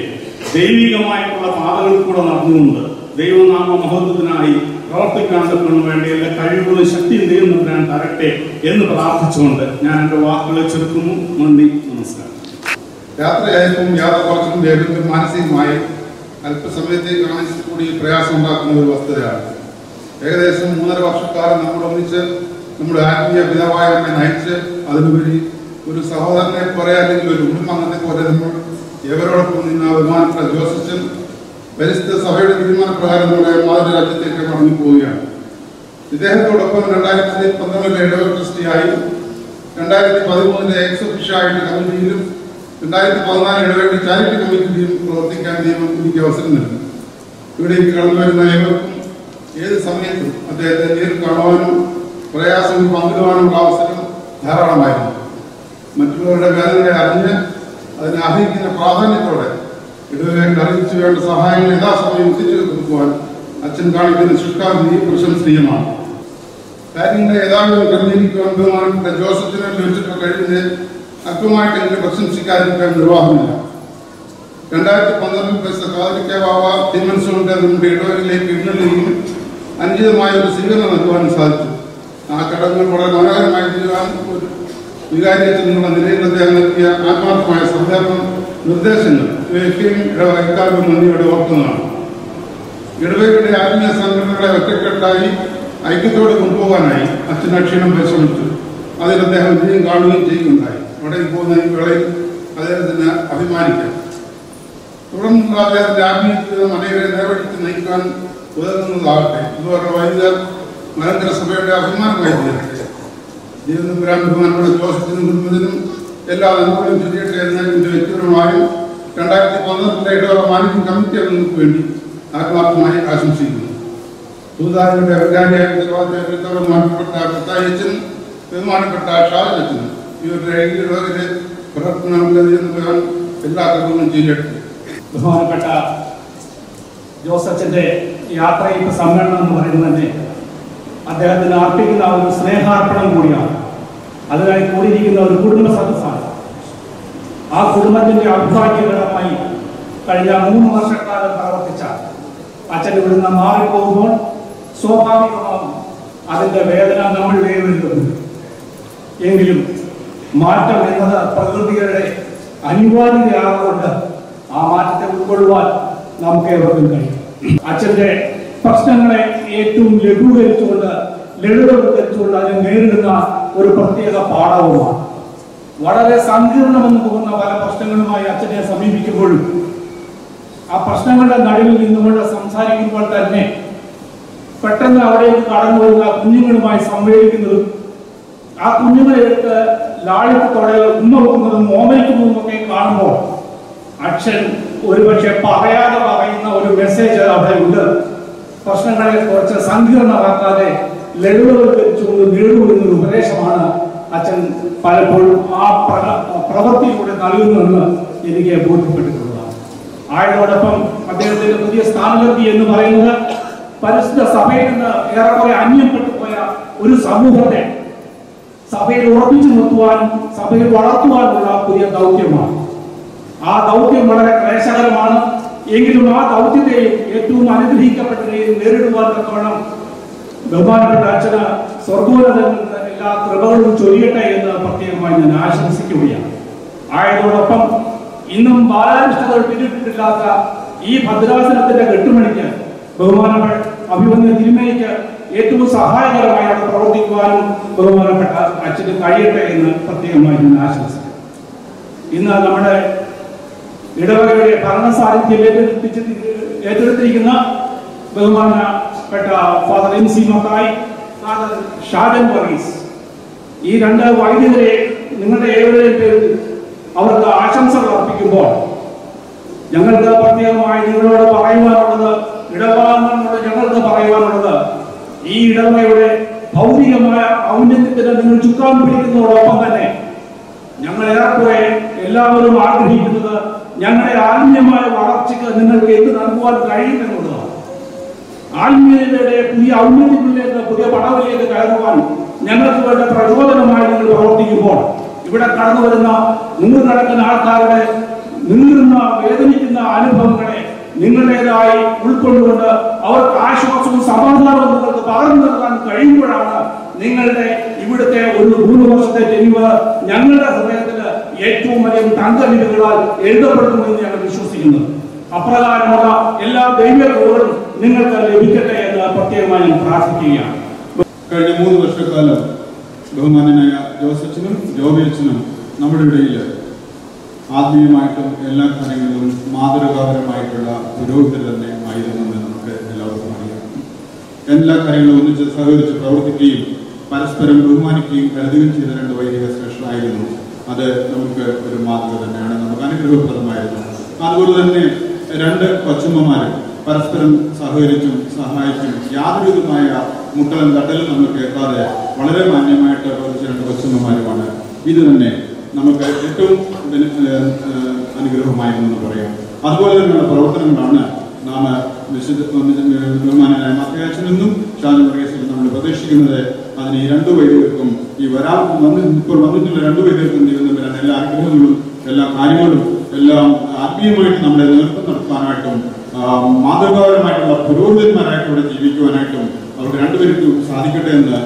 ദൈവികമായിട്ടുള്ള പാതകളിൽ കൂടെ നടന്നുകൊണ്ട് ദൈവനാമ മഹത്വത്തിനായി പ്രവർത്തിക്കാൻ വേണ്ടി എല്ലാ കഴിവുകളും ശക്തിയും ദൈവം നൽകാൻ തരട്ടെ എന്ന് പ്രാർത്ഥിച്ചുകൊണ്ട് ഞാൻ എന്റെ വാക്കുകളെ ചെറുക്കുന്നു. നന്ദി, നമസ്കാരം. യാത്രയായപ്പോൾ യാത്ര കുറച്ചും വേഗത്തിലും മാനസികമായി അല്പസമയത്തേക്ക് കൂടി പ്രയാസം ഉണ്ടാക്കുന്ന ഒരു വസ്തുതയാണ്. ഏകദേശം 3.5 വർഷക്കാലം നമ്മൾ ഒന്നിച്ച് നമ്മുടെ ആത്മീയ പിതാവായ നമ്മെ നയിച്ച് അതിനുപരി ഒരു സഹോദരനെ പോലെ അല്ലെങ്കിൽ ഒരു കുടുംബാംഗത്തെ പോലെ നമ്മൾ ഏവരോടൊപ്പം നിന്ന് ബഹുമാനപ്പെട്ട ജോസച്ചൻ പരിസ്ഥിത സഭയുടെ തീരുമാനപ്രകാരം നമ്മുടെ മാതൃരാജ്യത്തേക്ക് മടങ്ങി പോവുകയാണ്. ഇദ്ദേഹത്തോടൊപ്പം 2012 ഇടവക ട്രസ്റ്റിയായി 2013 എക്സ് ഒഫീഷ്യലായിട്ട് കമ്മിറ്റിയിലും 2014 ഇടവക ചാരിറ്റി കമ്മിറ്റിയിലും പ്രവർത്തിക്കാൻ ദൈവം എനിക്ക് അവസരം നൽകി. ഇവിടേക്ക് കടന്നു വരുന്ന ഏവർക്കും ഏത് സമയത്തും അദ്ദേഹത്തെ നേരിൽ കാണുവാനും പ്രയാസങ്ങൾ പങ്കിടുവാനുള്ള അവസരം ധാരാളമായിരുന്നു. മറ്റുള്ളവരുടെ വേദനകളെ അറിഞ്ഞ് അതിനെ അർഹിക്കുന്ന പ്രാധാന്യത്തോടെ ഇടവകയിൽ അറിയിച്ചു വേണ്ട സഹായങ്ങൾ യഥാസമയം എത്തിച്ചു കൊടുക്കുവാൻ അച്ഛൻ കാണിക്കുന്ന ശുഷ്കാന്തി പ്രശംസനീയമാണ്. കാര്യങ്ങളെ യഥാവിധം ക്രമീകരിക്കുവാൻ ബഹുമാനപ്പെട്ട ജോസഫിനെ ലഭിച്ചിട്ടുള്ള കഴിവിനെ അല്പമായിട്ട് എനിക്ക് പ്രശംസിക്കാതിരിക്കാൻ നിർവാഹമില്ല. 2012 കാതലിക്കാവാവ തിരുമനസുകൊണ്ട് നമ്മുടെ ഇടവകയിലേക്ക് എഴുന്നള്ളുകയും അനുചിതമായ ഒരു സ്വീകരണം നൽകുവാനും സാധിച്ചു. ആ ചടങ്ങുകൾ വളരെ മനോഹരമായി തീരുവാൻ ഒരു വികാരിയത്തിൽ നിന്നുള്ള നിലയിൽ അദ്ദേഹം നൽകിയ ആത്മാർത്ഥമായ സഹകരണ നിർദ്ദേശങ്ങൾ ഇവയൊക്കെയും ഇക്കാലം നന്ദിയോടെ ഓർക്കുന്നതാണ്. ഇടവകയുടെ ആത്മീയ സംഘടനകളെ ഒറ്റക്കെട്ടായി ഐക്യത്തോടെ കൊണ്ടുപോകാനായി അച്ഛൻ അക്ഷീണം പരിശ്രമിച്ചു. അതിൽ അദ്ദേഹം വിജയം കാണുകയും ചെയ്യുകയുണ്ടായി. അവിടെ പോകുന്ന ഈ വേളയിൽ അദ്ദേഹത്തിന് അഭിമാനിക്കാം. തുടർന്നുള്ള അദ്ദേഹത്തിന്റെ ആത്മീയ ജീവിതം അനേകരെ നേർവഴിക്ക് നയിക്കാൻ ഉതകുന്നതാകട്ടെ. ഇതുവരെ വൈദികർ മലങ്കര സഭയുടെ അഭിമാനമായി തീരട്ടെ. ജീവിതം വരാൻ ബഹുമാനപ്പെട്ട ജോസഫിനും കുടുംബത്തിനും എല്ലാ നന്മകളും ചൊല്ലിയട്ടെ എന്ന് എന്റെ വ്യക്തിപരമായും 2012 ഇടവക മാനേജിംഗ് കമ്മിറ്റി അംഗങ്ങൾക്ക് വേണ്ടി ആത്മാർത്ഥമായി ആശംസിക്കുന്നു. സൂതാരുടെ വികാരിയായ ബഹുമാനപ്പെട്ട കത്തായച്ചനും ബഹുമാനപ്പെട്ട ഷാജനച്ചനും ഇവരുടെ ഇടവകയിലെ പ്രവർത്തനങ്ങളിൽ എല്ലാ കഴിവും ചെയ്യട്ടെ. ബഹുമാനപ്പെട്ട ജോസച്ചന്റെ യാത്രയപ്പ് സമ്മേളനം എന്ന് പറയുന്നത് തന്നെ അദ്ദേഹത്തിന് അർപ്പിക്കുന്ന ഒരു സ്നേഹാർപ്പണം കൂടിയാണ്. അതിനായി കൂടിയിരിക്കുന്ന ഒരു കുടുംബ സദസ്സാണ്. ആ കുടുംബത്തിന്റെ അഭിഭാഗ്യകരമായി കഴിഞ്ഞ 3 വർഷക്കാലം പ്രവർത്തിച്ച അച്ഛൻ ഇവിടുന്ന് മാറിപ്പോകുമ്പോൾ സ്വാഭാവികമാകും അതിന്റെ വേദന നമ്മൾ വേദനിക്കുന്നു. എങ്കിലും മാറ്റം എന്നത് പ്രകൃതിയുടെ അനിവാര്യതയാകൊണ്ട് ആ മാറ്റത്തെ ഉൾക്കൊള്ളുവാൻ നമുക്ക് ഏവർക്കും കഴിയും. അച്ഛന്റെ പ്രശ്നങ്ങളെ ഏറ്റവും ലഘൂകരിച്ചുകൊണ്ട് ലളിതവൽക്കരിച്ചുകൊണ്ട് അതിനെ നേരിടുന്ന ഒരു പ്രത്യേക പാഠവുമാണ്. വളരെ സങ്കീർണമെന്ന് തോന്നുന്ന പല പ്രശ്നങ്ങളുമായി അച്ഛനെ സമീപിക്കുമ്പോഴും ആ പ്രശ്നങ്ങളുടെ നടുവിൽ നിന്നുകൊണ്ട് സംസാരിക്കുമ്പോൾ തന്നെ പെട്ടെന്ന് അവിടേക്ക് കടന്നു വരുന്ന കുഞ്ഞുങ്ങളുമായി സംവേദിക്കുന്നതും ആ കുഞ്ഞുങ്ങളെ എടുത്ത് ലാളിത്യത്തോടെ ഉമ്മ വെക്കുന്നതും ഓമനിക്കുന്നതും ഒക്കെ കാണുമ്പോൾ അച്ഛൻ ഒരുപക്ഷെ പറയാതെ പറയുന്ന ഒരു മെസ്സേജ് അവിടെ ഉണ്ട്. പ്രശ്നങ്ങളെ കുറച്ച് സങ്കീർണമാക്കാതെ ലളിതവൽക്കരിച്ചുകൊണ്ട് നേടുകൊള്ളുന്ന ഉപദേശമാണ് അച്ഛൻ പലപ്പോഴും ആ പ്രവൃത്തിയിലൂടെ നൽകുന്നതെന്ന് എനിക്ക് ബോധ്യപ്പെട്ടിട്ടുള്ളതാണ്. ആയതോടൊപ്പം അദ്ദേഹത്തിന്റെ പുതിയ സ്ഥാനലബ്ധി എന്ന് പറയുന്നത് പരിശുദ്ധ സഭയിൽ നിന്ന് ഏറെക്കുറെ അന്യപ്പെട്ടു പോയ ഒരു സമൂഹത്തെ സഭയിൽ ഉറപ്പിച്ചു നിർത്തുവാനും സഭയിൽ വളർത്തുവാനുള്ള പുതിയ ദൗത്യമാണ്. ആ ദൗത്യം വളരെ ക്ലേശകരമാണ്. എങ്കിലും ആ ദൗത്യത്തെയും ഏറ്റവും അനുഗ്രഹിക്കപ്പെട്ടതിനെയും നേരിടുവാൻ തക്കവണ്ണം ബഹുമാനപ്പെട്ട അച്ഛന് സ്വർഗോന്നതങ്ങളിൽ നിന്ന് എല്ലാ കൃപകളും ചൊരിയട്ടെ എന്ന് പ്രത്യേകമായി ഞാൻ ആശംസിക്കുകയാണ്. ആയതോടൊപ്പം ഇന്നും ബാലാരിഷ്ടതകൾ പിന്നിട്ടിട്ടില്ലാത്ത ഈ ഭദ്രാസനത്തിന്റെ കെട്ടുമണിക്ക് ബഹുമാനപ്പെട്ട അഭിമന്യ തിരുമേനിക്ക് ഏറ്റവും സഹായകരമായി അവിടെ പ്രവർത്തിക്കുവാനും ബഹുമാനപ്പെട്ട അച്ഛന് കഴിയട്ടെ എന്ന് പ്രത്യേകമായി ഞാൻ ആശംസിക്കുന്നു. ഇന്ന് നമ്മുടെ ഇടവകയുടെ ഭരണസാന്നിധ്യം ഏറ്റെടുത്തിരിക്കുന്ന ബഹുമാനപ്പെട്ട father MC Mathai, father Shajan Varghese, ഈ 2 വൈദികരെ നിങ്ങളുടെ ഏവരുടെയും പേരിൽ അവർക്ക് ആശംസകൾ അർപ്പിക്കുമ്പോൾ ഞങ്ങൾക്ക് പ്രത്യേകമായി നിങ്ങളോട് പറയുവാനുള്ളത്, ഇടവകാംഗങ്ങളോട് ഞങ്ങൾക്ക് പറയുവാനുള്ളത്, ഈ ഇടവകയുടെ ഭൗതികമായ ഔന്നത്യത്തിന് നിങ്ങൾ ചുക്കാൻ പിടിക്കുന്നതോടൊപ്പം തന്നെ ഞങ്ങൾ ഏറെക്കുറെ എല്ലാവരും ആഗ്രഹിക്കുന്നത് ഞങ്ങളുടെ ആത്മീയമായ വളർച്ചയ്ക്ക് നിങ്ങൾക്ക് എന്ത് നൽകുവാൻ കഴിയുമെന്നുള്ളതാണ്. ആത്മീയതയുടെ പുതിയ ഔന്നത്യങ്ങളിലേക്ക്, പുതിയ പടവിലേക്ക് കയറുവാൻ ഞങ്ങൾക്ക് വേണ്ട പ്രചോദനമായി നിങ്ങൾ പ്രവർത്തിക്കുമ്പോൾ ഇവിടെ കടന്നു വരുന്ന നൂറുകണക്കിന് ആൾക്കാരുടെ നീറുന്ന വേദനിക്കുന്ന അനുഭവങ്ങളെ നിങ്ങളുടേതായി ഉൾക്കൊണ്ടുകൊണ്ട് അവർക്ക് ആശ്വാസവും സമാധാനവും നിങ്ങൾക്ക് പകർന്നു നൽകാൻ കഴിയുമ്പോഴാണ് നിങ്ങളുടെ ഇവിടുത്തെ ഒരു 3 വർഷത്തെ ജനിവ് ഞങ്ങളുടെ ഹൃദയത്തിന് ഏറ്റവും വലിയ തങ്കലിപികളാൽ എഴുതപ്പെടുന്നുവെന്ന് ഞങ്ങൾ വിശ്വസിക്കുന്നു. അപ്രകാരമുള്ള എല്ലാ ദൈവകൃപകളും നിങ്ങൾക്ക് ലഭിക്കട്ടെ എന്ന് പ്രത്യേകമായി ഞാൻ പ്രാർത്ഥിക്കുകയാണ്. കഴിഞ്ഞ 3 വർഷക്കാലം ബഹുമാനനായ ജോസച്ചനും ജോബിയച്ചനും നമ്മുടെ ഇടയിൽ ആത്മീയമായിട്ടും എല്ലാ കാര്യങ്ങളിലും മാതൃകാപരമായിട്ടുള്ള പുരോഹിതർ തന്നെ ആയിരുന്നെന്ന് നമുക്ക് എല്ലാവർക്കും അറിയാം. എല്ലാ കാര്യങ്ങളും ഒന്നിച്ച് സഹകരിച്ച് പ്രവർത്തിക്കുകയും പരസ്പരം ബഹുമാനിക്കുകയും കരുതുകയും ചെയ്ത രണ്ട് വൈദിക ശ്രേഷ്ഠരായിരുന്നു. അത് നമുക്ക് ഒരു മാതൃക തന്നെയാണ്, നമുക്ക് അനുഗ്രഹപ്രദമായിരുന്നു. അതുപോലെ തന്നെ രണ്ട് കൊച്ചമ്മമാരും പരസ്പരം സഹകരിച്ചും സഹായിച്ചും യാതൊരുവിധമായ മുട്ടലും തട്ടലും നമ്മൾ കേൾക്കാതെ വളരെ മാന്യമായിട്ട് പ്രവർത്തിച്ച രണ്ട് കൊച്ചമ്മമാരുമാണ്. ഇത് തന്നെ നമുക്ക് ഏറ്റവും അനുഗ്രഹമായിരുന്നെന്ന് പറയാം. അതുപോലെ തന്നെയുള്ള പ്രവർത്തനങ്ങളാണ് നാം ബഹുമാനനായ മത്തയാച്ചനെന്നും ഷാജി വർഗീസിനും നമ്മൾ പ്രതീക്ഷിക്കുന്നത്. അതിന് ഈ രണ്ടു വൈദികർക്കും ഇപ്പോൾ വന്നിട്ടുള്ള രണ്ടു വൈദികർക്കും ദൈവം എല്ലാ അനുഗ്രഹങ്ങളും എല്ലാ കാര്യങ്ങളും എല്ലാം ആത്മീയമായിട്ട് നമ്മളെ നേതൃത്വം നടത്താനായിട്ടും മാതൃകാപരമായിട്ടുള്ള പുരോഹിതന്മാരായിട്ട് ഇവിടെ ജീവിക്കുവാനായിട്ടും അവർക്ക് രണ്ടുപേർക്കും സാധിക്കട്ടെ എന്ന്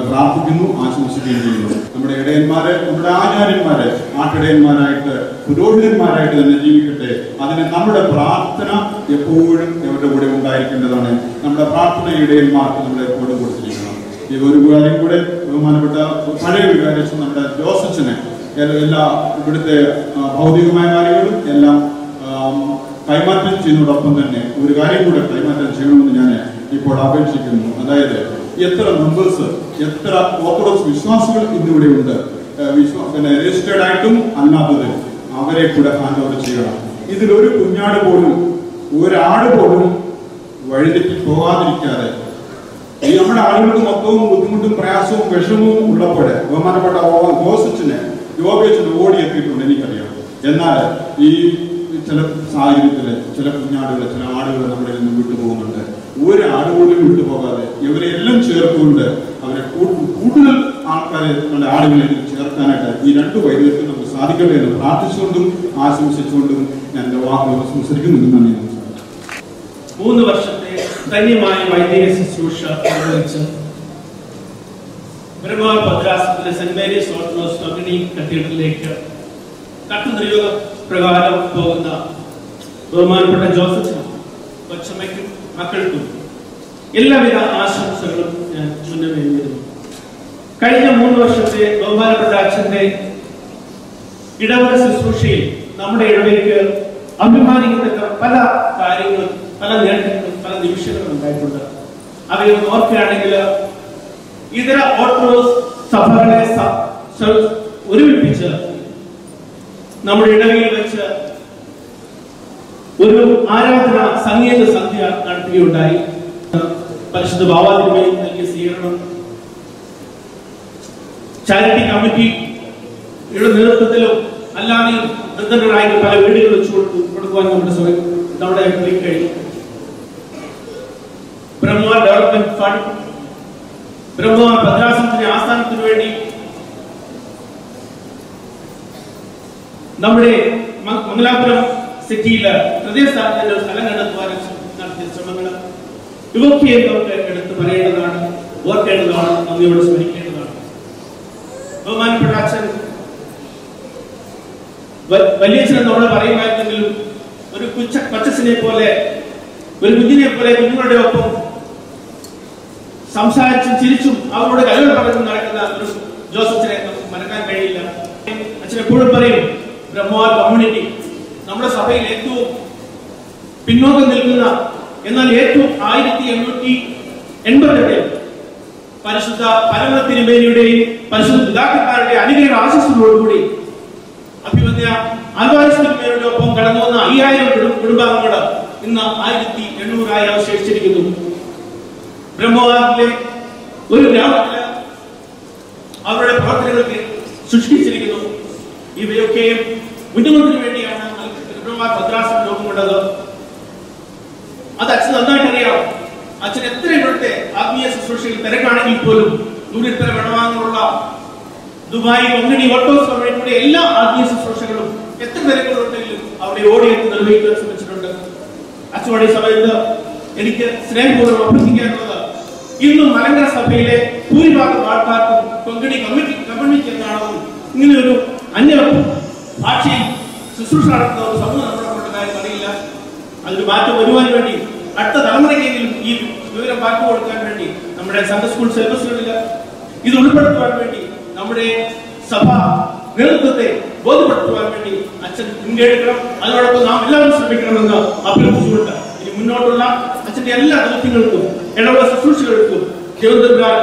പ്രാർത്ഥിക്കുന്നു, ആശംസിക്കുകയും ചെയ്യുന്നു. നമ്മുടെ ഇടയന്മാരെ, നമ്മുടെ ആചാര്യന്മാരെ ആട്ടിടയന്മാരായിട്ട് പുരോഹിതന്മാരായിട്ട് തന്നെ ജീവിക്കട്ടെ. അതിന് നമ്മുടെ പ്രാർത്ഥന എപ്പോഴും അവരുടെ കൂടെ ഉണ്ടായിരിക്കേണ്ടതാണ്. നമ്മുടെ പ്രാർത്ഥന ഇടയന്മാർക്ക് നമ്മുടെ കൂടെ കൊടുത്തിരിക്കണം. ഈ ഒരു കാര്യം കൂടെ ബഹുമാനപ്പെട്ട പഴയ വികാരിച്ച് നമ്മുടെ ജോസച്ചനെ എല്ലാ ഇവിടുത്തെ ഭൗതികമായ കാര്യങ്ങളും എല്ലാം കൈമാറ്റം ചെയ്യുന്നതോടൊപ്പം തന്നെ ഒരു കാര്യം കൂടെ കൈമാറ്റം ചെയ്യണമെന്ന് ഞാൻ ഇപ്പോൾ അപേക്ഷിക്കുന്നു. അതായത് എത്ര മെമ്പേഴ്സ്, എത്ര ഓർത്തഡോക്സ് വിശ്വാസികൾ ഇന്നിവിടെ ഉണ്ട്, രജിസ്റ്റേർഡ് ആയിട്ടും അല്ലാത്തത്, അവരെ കൂടെ ഹാൻഡ് ഓവർ ചെയ്യണം. ഇതിലൊരു കുഞ്ഞാട് പോലും ഒരാട് പോലും വഴിതെറ്റി പോകാതിരിക്കാതെ ഈ നമ്മുടെ ആളുകൾക്ക് മൊത്തവും ബുദ്ധിമുട്ടും പ്രയാസവും വിഷമവും ഉള്ളപ്പോൾ ബഹുമാനപ്പെട്ട ജോസച്ചിനെ യോഗേച്ചിന് ഓടിയെത്തിയിട്ടുണ്ട് എനിക്കറിയാം. എന്നാൽ ഈ ചില സാഹചര്യത്തില് ചില കുഞ്ഞാടുകൾ, ചില ആടുകൾ നമ്മുടെ നിന്ന് വിട്ടുപോകുന്നുണ്ട്. ഒരു ആട് പോലും വിട്ടുപോകാതെ ഇവരെ എല്ലാം ചേർത്തുകൊണ്ട് അവരെ കൂടുതൽ ആൾക്കാരെ നമ്മുടെ ആടുകളെ ചേർക്കാനായിട്ട് ഈ രണ്ടു വൈദികർക്കും നമുക്ക് സാധിക്കട്ടെ എന്ന് പ്രാർത്ഥിച്ചുകൊണ്ടും ആശംസിച്ചുകൊണ്ടും ഞാൻ എന്റെ വാക്കുകൾ സംസാരിക്കുന്നു. നന്ദി. 3 വർഷത്തെ ധന്യമായ വൈദിക ശുശ്രൂഷ നിർവഹിച്ച് ബ്രഹ്മവാർ ഭദ്രാസനത്തിലെ സെന്റ് മേരീസ് ഓർത്തഡോക്സ് കമ്മ്യൂണി കത്തീഡ്രലിലേക്ക് കത്തുനിയോഗ പ്രകാരം പോകുന്ന ബഹുമാനപ്പെട്ട ജോസഫിനും കൊച്ചമ്മയ്ക്കും മക്കൾക്കും എല്ലാവിധ ആശംസകളും ഞാൻ മുന്നമേറിയിരുന്നു. കഴിഞ്ഞ 3 വർഷത്തെ ബഹുമാനപ്പെട്ട അച്ഛന്റെ ഇടവക ശുശ്രൂഷയിൽ നമ്മുടെ ഇടവയ്ക്ക് അഭിമാനിക്കത്തക്ക പല കാര്യങ്ങളും, പല നേട്ടങ്ങളും, പല നിമിഷങ്ങളും ഉണ്ടായിട്ടുണ്ട്. അവയെ ഓർക്കുകയാണെങ്കിൽ ഇതര ഓർത്തഡോക്സ് സഭകളെ ഒരുമിപ്പിച്ച് നമ്മുടെ ഇടവയിൽ വെച്ച് ഒരു ആരാധന സംഗീത സന്ധ്യ നടത്തുകയുണ്ടായി. പരിശുദ്ധ ബാവാതിരുമേൽ നൽകിയ സ്വീകരണം ചാരിറ്റി കമ്മിറ്റിയുടെ നേതൃത്വത്തിലും അല്ലാതെയും ബന്ധങ്ങളായി പല വീടുകൾ വെച്ചു കൊടുക്കുവാൻ നമ്മുടെ കഴിഞ്ഞു. ബ്രഹ്മവാർ ഡെവലപ്മെന്റ് ഫണ്ട്, ബ്രഹ്മവാർ ഭദ്രാസനത്തിന്റെ ആസ്ഥാനത്തിനു വേണ്ടി നമ്മുടെ മംഗലാപുരം സിറ്റിയില് ഹൃദയസ്ഥാനത്തിന്റെ ഒരു സ്ഥലം കണ്ടെത്തുവാൻ നടത്തിയ ശ്രമങ്ങൾ ഇവയൊക്കെ നമുക്ക് എടുത്ത് പറയേണ്ടതാണ്, ഓർക്കേണ്ടതാണ്, നന്ദിയോട് സ്മരിക്കേണ്ടതാണ്. ബഹുമാനപ്പെട്ട അച്ഛൻ വലിയച്ഛൻ നമ്മൾ പറയുമായിരുന്നെങ്കിലും ഒരു കൊച്ചച്ഛനെ പോലെ, ഒരു കുഞ്ഞിനെ പോലെ കുഞ്ഞുങ്ങളുടെ ഒപ്പം സംസാരിച്ചും ചിരിച്ചും അവരോട് കലകൾ പറഞ്ഞു നടക്കുന്ന ഒരു ജോസഫിനെ നമുക്ക് മറക്കാൻ കഴിയില്ല. അച്ഛൻ എപ്പോഴും പറയും, ബ്രഹ്മവാർ കമ്മ്യൂണിറ്റി നമ്മുടെ സഭയിൽ ഏറ്റവും പിന്നോക്കം നിൽക്കുന്ന, എന്നാൽ ഏറ്റവും 1888 പരിശുദ്ധ പരമ തിരുമേനിയുടെയും പരിശുദ്ധ പിതാക്കന്മാരുടെ അനുഗ്രഹ ആശീസ്സോടുകൂടി അഭിമന്യ ആൽവാരിസ് തിരുമേനിയുടെ ഒപ്പം കടന്നു വന്ന 5000 കുടുംബാംഗങ്ങൾ ഇന്ന് 1800 അവശേഷിച്ചിരിക്കുന്നു. ബ്രഹ്മവാറിലെ ഒരു ഗ്രാമത്തില് അവരുടെ പ്രവർത്തനങ്ങൾക്ക് സൃഷ്ടിച്ചിരിക്കുന്നു. ഇവയൊക്കെയും ഉന്നമനത്തിന് വേണ്ടിയാണ് ബ്രഹ്മവാർ ഭദ്രാസനം നോക്കുകൊണ്ടത്. അത് അച്ഛൻ നന്നായിട്ട് അറിയാം. അച്ഛൻ എത്ര ഇവിടുത്തെ ആത്മീയ ശുശ്രൂഷയിൽ തിരക്കാണെങ്കിൽ പോലും ദൂരത്തര വെള്ളവാങ്ങുള്ള ദുബായ് കൊങ്കണി ഓട്ടോസ് കമ്പനിയുടെ എല്ലാ ആത്മീയ ശുശ്രൂഷകളും എത്ര തിരക്കുകളുണ്ടെങ്കിലും അവിടെ ഓടിയെത്തി നിർവഹിക്കാൻ ശ്രമിച്ചിട്ടുണ്ട്. അച്ഛനുடைய സമയത്ത് എനിക്ക് സ്നേഹപൂർവ്വം അഭ്യർത്ഥിക്കാനുള്ളത്, ഇന്നും മലങ്കര സഭയിലെ ഭൂരിഭാഗം ആൾക്കാർക്കും കൊങ്കണി കമ്മ്യൂണിറ്റി എന്നാണെന്നും ഇങ്ങനെ ഒരു അന്യ ഭാഷയിൽ ശുശ്രൂഷ നടത്തുന്ന ഒരു സമൂഹം നമ്മുടെ കാര്യം അറിയില്ല. അതിന് മാറ്റം വരുവാൻ വേണ്ടി, അടുത്ത തലമുറയ്ക്കെങ്കിലും ഈ വിവരം പാക്ക് കൊടുക്കാൻ വേണ്ടി നമ്മുടെ സൺഡേ സ്കൂൾ സിലബസുകളിൽ ഇത് ഉൾപ്പെടുത്തുവാൻ വേണ്ടി നമ്മുടെ സഭ നേതൃത്വത്തെ ബോധ്യപ്പെടുത്തുവാൻ വേണ്ടി അച്ഛൻ മുൻകൈയെടുക്കണം. അതിനോടൊപ്പം നാം എല്ലാവരും ശ്രമിക്കണമെന്ന് അഭ്യർത്ഥിച്ചുകൊണ്ട് ഇനി മുന്നോട്ടുള്ള അച്ഛന്റെ എല്ലാ ദൗത്യങ്ങൾക്കും ഇടവ ശുശ്രൂഷകൾക്കും ദൈവം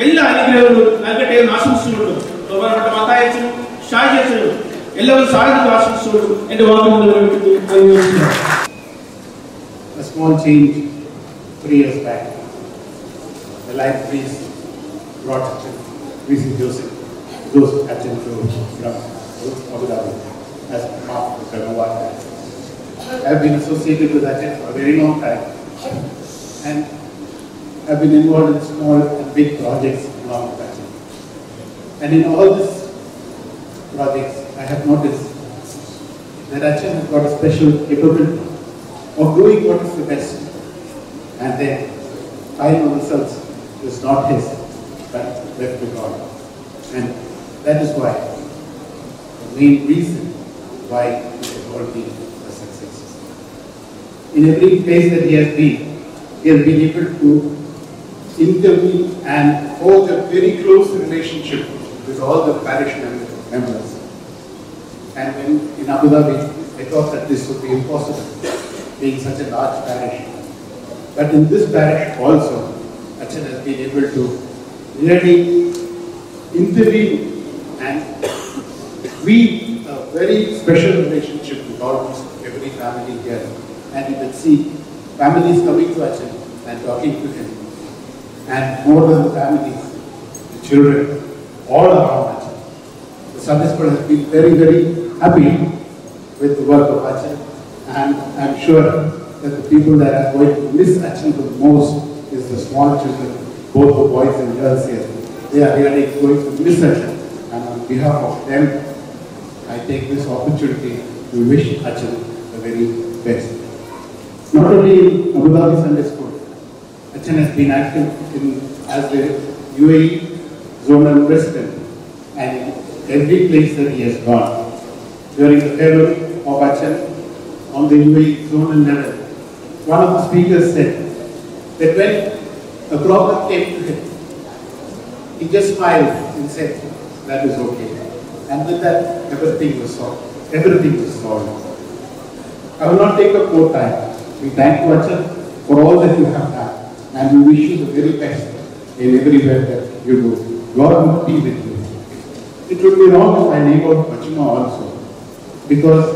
എല്ലാ അനുഗ്രഹങ്ങളും നൽകട്ടെ എന്ന് ആശംസിച്ചുകൊണ്ടും ബഹുമാനപ്പെട്ട മത്തായച്ചനും ഷാജി അച്ഛനും എല്ലാവരും സാഹചര്യം ആശംസിച്ചുകൊണ്ടും എന്റെ വാക്കുകൾ A small change 3 years back. The life priest brought V.C. Joseph Achin from Abu Dhabi as part of the Karnawat. I have been associated with Achin for a very long time and have been involved in small and big projects along with Achin. And in all these projects, I have noticed that Achin has got a special capability of doing what is the best, and then final results is not his, but left to God. And that is why, the main reason why he has all been a success. In every place that he has been able to intervene and forge a very close relationship with all the parish members. And when in Abu Dhabi, I thought that this would be impossible, being such a large parish. But in this parish also, Achin has been able to really intervene and weave a very special relationship with almost every family here. And you can see families coming to Achin and talking to him. And more than the families, the children, all around Achin. The Sunday school has been very, very happy with the work of Achin. And I'm sure that the people that are going to miss Achin the most is the small children, both the boys and girls here. They are really going to miss Achin. And on behalf of them, I take this opportunity to wish Achin the very best. Not only in Abu Dhabi Sunday School, Achin has been active as the UAE zonal president and in every place that he has gone. During the farewell of Achin, on the UAE zonal level, one of the speakers said that when a problem came to him, he just smiled and said, that is okay. And with that, everything was solved. Everything was solved. I will not take up more time. We thank you, Achin, for all that you have done. And we wish you the very best in everywhere that you go. God will be with you. It would be wrong if I name out Pachima also. Because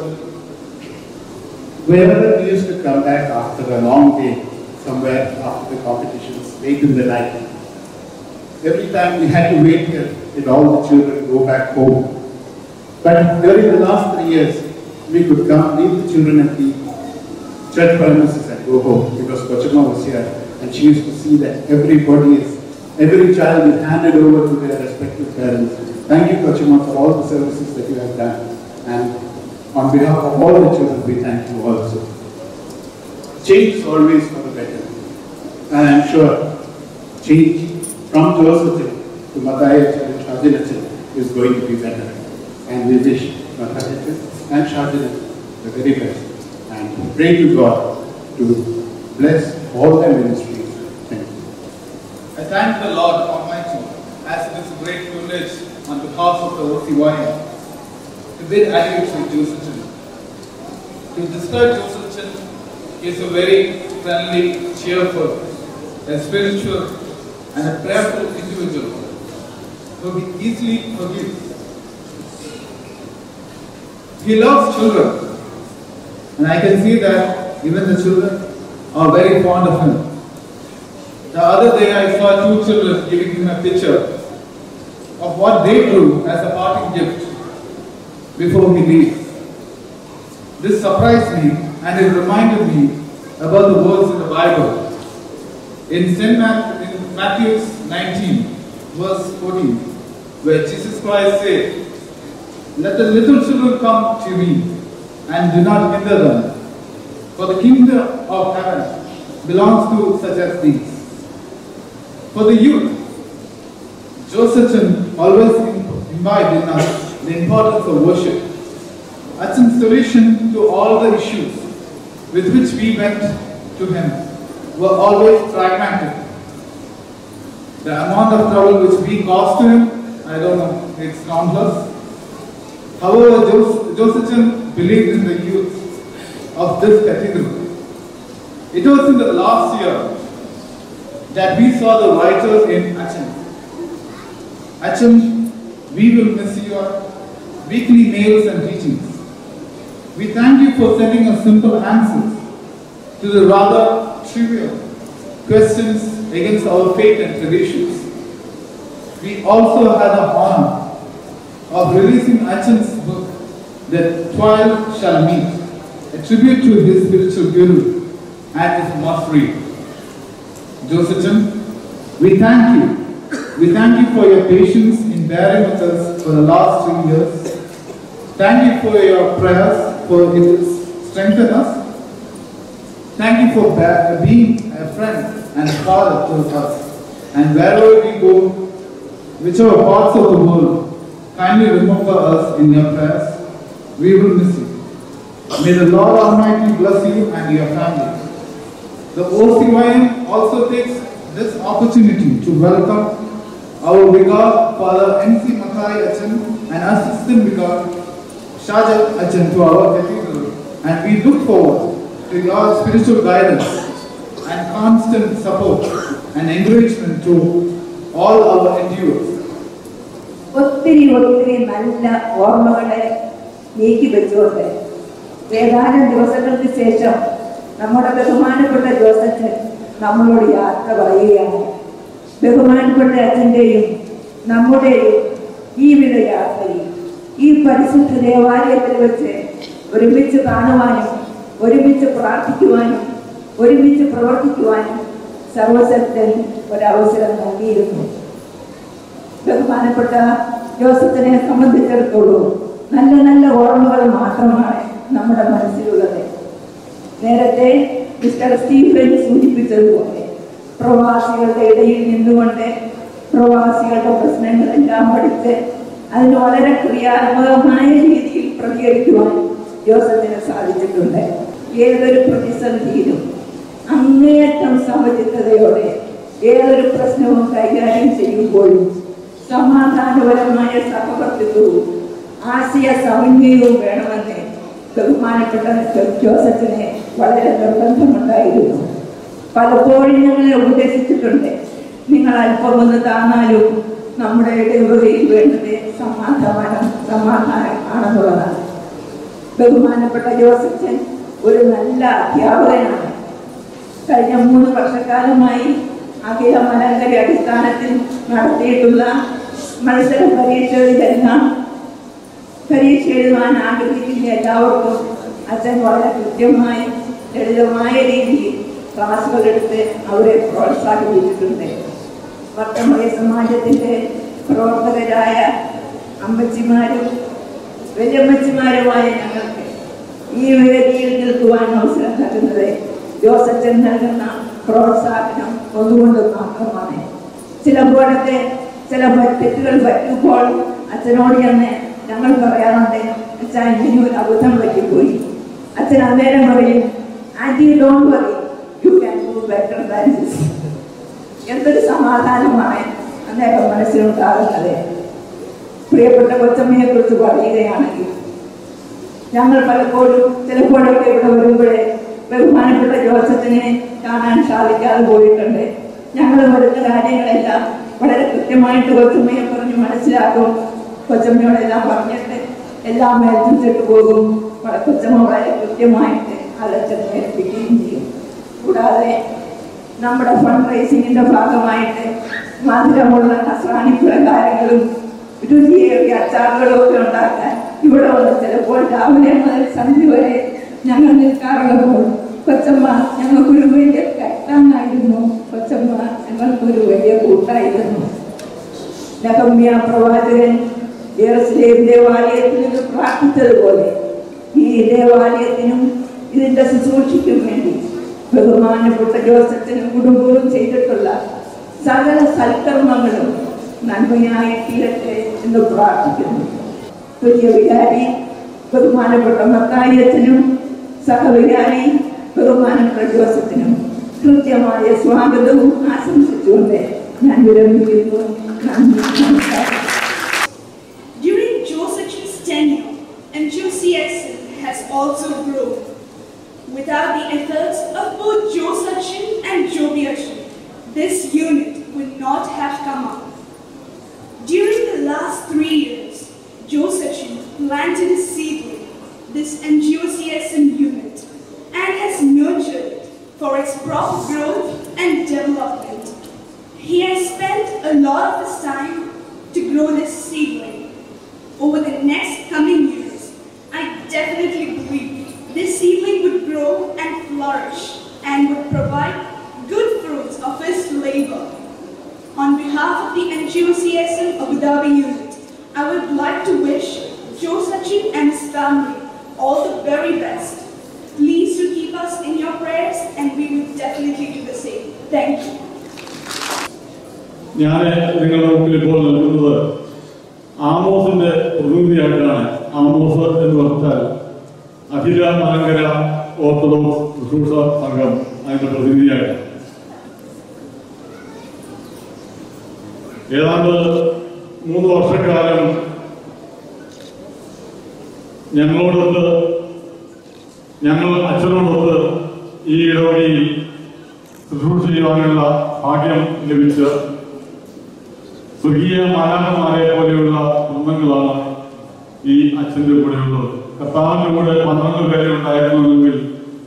wherever we used to come back after a long day, somewhere after the competitions, late in the night, every time we had to wait here till all the children go back home. But during the last 3 years, we could come, leave the children at the church premises and go home because Pachima was here and she used to see that every child is handed over to their respective parents. Thank you, Pachima, for all the services that you have done. And on behalf of all the children, we thank you also. Change is always for the better. And I'm sure change from Joseph to Matthias and Shadinachin is going to be better. And we wish Matthias and Shadinachin the very best. And pray to God to bless all their ministries. Thank you. I thank the Lord Almighty as it is a great privilege on behalf of the OCY to bid adieu to Joseph. To describe Joseph is a very friendly, cheerful, a spiritual and a prayerful individual who easily forgives. He loves children, and I can see that even the children are very fond of him. The other day I saw 2 children giving him a picture of what they drew as a parting gift before he leaves. This surprised me and it reminded me about the words in the Bible. In Matthew 19, verse 14, where Jesus Christ said, "Let the little children come to me and do not hinder them, for the kingdom of heaven belongs to such as these." For the youth, Joseph always imbibed in us the importance of worship. Achin's solution to all the issues with which we went to him were always pragmatic. The amount of trouble which we caused to him, I don't know, its counselors. However, Josephson believed in the youth of this cathedral. It was in the last year that we saw the writers in Achem. Achem, we will miss your weekly mails and teachings. We thank you for sending us simple answers to the rather trivial questions against our faith and traditions. We also had the honor of releasing Achem's book, The 12 Shall Meet, a tribute to his spiritual guru and his must read. Josephson, we thank you. We thank you for your patience in bearing with us for the last 3 years. Thank you for your prayers, for it strengthened us. Thank you for being a friend and a father to us. And wherever we go, whichever parts of the world, kindly remember us in your prayers. We will miss you. May the Lord Almighty bless you and your family. The OCYM also takes this opportunity to welcome our Vicar, Father M.C. Mathai Achem, and Assistant Vicar, Shajat Achem, to our cathedral, and we look forward to your spiritual guidance and constant support and encouragement to all our endeavors. ഒത്തിരി നല്ല ഓർമ്മകളെ നീക്കി വെച്ചുകൊണ്ട് ഏതാനും ദിവസങ്ങൾക്ക് ശേഷം നമ്മുടെ ബഹുമാനപ്പെട്ട ജോസഫൻ നമ്മളോട് യാത്ര പറയുകയാണ്. ബഹുമാനപ്പെട്ട അച്ഛൻ്റെയും നമ്മുടെയും ഈ വിധ യാത്രയിൽ ഈ പരിശുദ്ധ ദേവാലയത്തിൽ വെച്ച് ഒരുമിച്ച് കാണുവാനും ഒരുമിച്ച് പ്രാർത്ഥിക്കുവാനും ഒരുമിച്ച് പ്രവർത്തിക്കുവാനും സർവശക്തൻ ഒരവസരം നൽകിയിരുന്നു. ബഹുമാനപ്പെട്ട ജോസഫിനെ സംബന്ധിച്ചിടത്തോളം നല്ല നല്ല ഓർമ്മകൾ മാത്രമാണ് നമ്മുടെ മനസ്സിലുള്ളത്. നേരത്തെ മിസ്റ്റർ സ്റ്റീഫൻ സൂചിപ്പിച്ചതുപോലെ പ്രവാസികളുടെ ഇടയിൽ നിന്നുകൊണ്ട് പ്രവാസികളുടെ പ്രശ്നങ്ങളെല്ലാം പഠിച്ച് അതിന് വളരെ ക്രിയാത്മകമായ രീതിയിൽ പ്രതികരിക്കുവാൻ ജോസഫിന് സാധിച്ചിട്ടുണ്ട്. ഏതൊരു പ്രതിസന്ധിയിലും അങ്ങേയറ്റം സമചിത്തതയോടെ ഏതൊരു പ്രശ്നവും കൈകാര്യം ചെയ്യുമ്പോഴും സമാധാനപരമായ സഹവർത്തിത്വവും ആശയ സമന്വയവും വേണമെന്ന് ബഹുമാനപ്പെട്ട ജോസഫിനെ വളരെ നിർബന്ധമുണ്ടായിരുന്നു. പലപ്പോഴും ഞങ്ങളെ ഉപദേശിച്ചിട്ടുണ്ട്, നിങ്ങൾ അല്പം ഒന്ന് താന്നാലും നമ്മുടെ ഇടവകയിൽ വേണ്ടത് സമാധാനം ആണെന്നുള്ളതാണ്. ബഹുമാനപ്പെട്ട ജോസഫൻ ഒരു നല്ല അധ്യാപകനാണ്. കഴിഞ്ഞ 3 വർഷക്കാലമായി അഖില മലങ്കര അടിസ്ഥാനത്തിൽ നടത്തിയിട്ടുള്ള മത്സര പരീക്ഷകളിലെല്ലാം പരീക്ഷ എഴുതാൻ ആഗ്രഹിക്കുന്ന എല്ലാവർക്കും അച്ഛൻ വളരെ കൃത്യമായി ലളിതമായ രീതിയിൽ ക്ലാസുകളെടുത്ത് അവരെ പ്രോത്സാഹിപ്പിച്ചിട്ടുണ്ട്. വർത്തമാന സമാജത്തിന്റെ പ്രവർത്തകരായ അമ്മച്ചിമാരും വലിയമ്മച്ചിമാരുമായ ഞങ്ങൾക്ക് ഈ വേദിയിൽ നിൽക്കുവാൻ അവസരം നൽകുന്നത് ജോസഫൻ നൽകുന്ന പ്രോത്സാഹനം ഒന്നുകൊണ്ട് മാത്രമാണ്. ചിലപ്പോഴൊക്കെ ചില തെറ്റുകൾ പറ്റുമ്പോൾ അച്ഛനോട് തന്നെ ഞങ്ങൾ പറയാറുണ്ട്, അച്ഛൻ ഇങ്ങനെ ഒരു അബദ്ധം പറ്റിപ്പോയി. അച്ഛൻ അന്നേരം പറയും, aunty don't worry, you can do better than this. എന്തൊരു സമാധാനമാണ് അന്നേരം മനസ്സിലുണ്ടാകുന്നത്. പ്രിയപ്പെട്ട കൊച്ചമ്മയെ കുറിച്ച് പറയുകയാണെങ്കിൽ ഞങ്ങൾ പലപ്പോഴും ചിലപ്പോഴൊക്കെ ഇവിടെ വരുമ്പോഴേ ബഹുമാനപ്പെട്ട ജോസഫിനെ കാണാൻ സാധിക്കാതെ പോയിട്ടുണ്ട്. ഞങ്ങൾ വരുന്ന കാര്യങ്ങളെല്ലാം വളരെ കൃത്യമായിട്ട് കൊച്ചമ്മയെ പറഞ്ഞ് മനസ്സിലാക്കും. കൊച്ചമ്മയോടെല്ലാം പറഞ്ഞിട്ട് എല്ലാം മേൽപ്പിച്ചിട്ട് പോകും. കൊച്ചമ്മ വളരെ കൃത്യമായിട്ട് അലച്ചനെ ഏൽപ്പിക്കുകയും ചെയ്യും. കൂടാതെ നമ്മുടെ ഫണ്ട് റൈസിങ്ങിന്റെ ഭാഗമായിട്ട് മധുരമുള്ള നസ്രാണി പ്രകാരങ്ങളും രുചിയേറിയ അച്ചാറുകളും ഒക്കെ ഉണ്ടാക്കാൻ ഇവിടെ വന്ന് ചിലപ്പോൾ രാവിലെ മുതൽ സന്ധ്യ വരെ ഞങ്ങൾ നിൽക്കാറുള്ളപ്പോൾ കൊച്ചമ്മ ഞങ്ങൾക്കൊരു വലിയ കട്ടാനായിരുന്നു. കൊച്ചമ്മ ഞങ്ങൾക്കൊരു വലിയ കൂട്ടായിരുന്നു. നെഹമ്യാ പ്രവാചകൻ യെരൂശലേം ദേവാലയത്തിൽ നിന്ന് പ്രാർത്ഥിച്ചതുപോലെ ഈ ദേവാലയത്തിനും ഇതിന്റെ ശുശ്രൂഷയ്ക്കും വേണ്ടി ബഹുമാനപ്പെട്ട ജോസഫിനും കുടുംബവും ചെയ്തിട്ടുള്ള സകല സൽക്കർമ്മങ്ങളും നന്മയായി തീരട്ടെ എന്ന് പ്രാർത്ഥിക്കുന്നു. പുതിയ വികാരി ബഹുമാനപ്പെട്ട മത്തായി അച്ഛനും സഹവികാരി ബഹുമാനപ്പെട്ട ജോസഫിനും കൃത്യമായ സ്വാഗതവും ആശംസിച്ചുകൊണ്ട് ഞാൻ വിരമിക്കുന്നു. നന്ദി. also grow. Without the efforts of both Joe Sachin and Joe Biashin, this unit would not have come up. During the last 3 years, Joe Sachin planted a seedling, this NGOCSM unit, and has nurtured it for its proper growth and development. He has spent a lot of his time to grow this seedling. Over the next coming years, I definitely believe this seedling would grow and flourish and would provide good fruits of his labor. On behalf of the NGOCSM Abu Dhabi unit, I would like to wish Joe Sachin and his family all the very best. Please do keep us in your prayers and we will definitely do the same. Thank you. ഞാൻ നിങ്ങളുടെ മുമ്പിൽ ഇപ്പോൾ നൽകുന്നത് ആമോസിന്റെ പ്രതിനിധിയായിട്ടാണ്. Amos എന്ന് പറഞ്ഞാൽ അഖില Malankara orthodox ശുശ്രൂഷ സംഘം അതിന്റെ പ്രതിനിധിയായിട്ടാണ്. ഏതാണ്ട് 3 വർഷക്കാലം ഞങ്ങൾ അച്ഛനോടൊത്ത് ഈ ഇടവകയിൽ ശുശ്രൂഷ ചെയ്യുവാനുള്ള ഭാഗ്യം ലഭിച്ച സ്വർഗീയ മാലാഖമാരെ പോലെയുള്ള ബന്ധങ്ങളാണ് ഈ അച്ഛൻ്റെ കൂടെയുള്ളത്. കർത്താവിൻ്റെ കൂടെ 12 പേരെ ഉണ്ടായിരുന്നുവെങ്കിൽ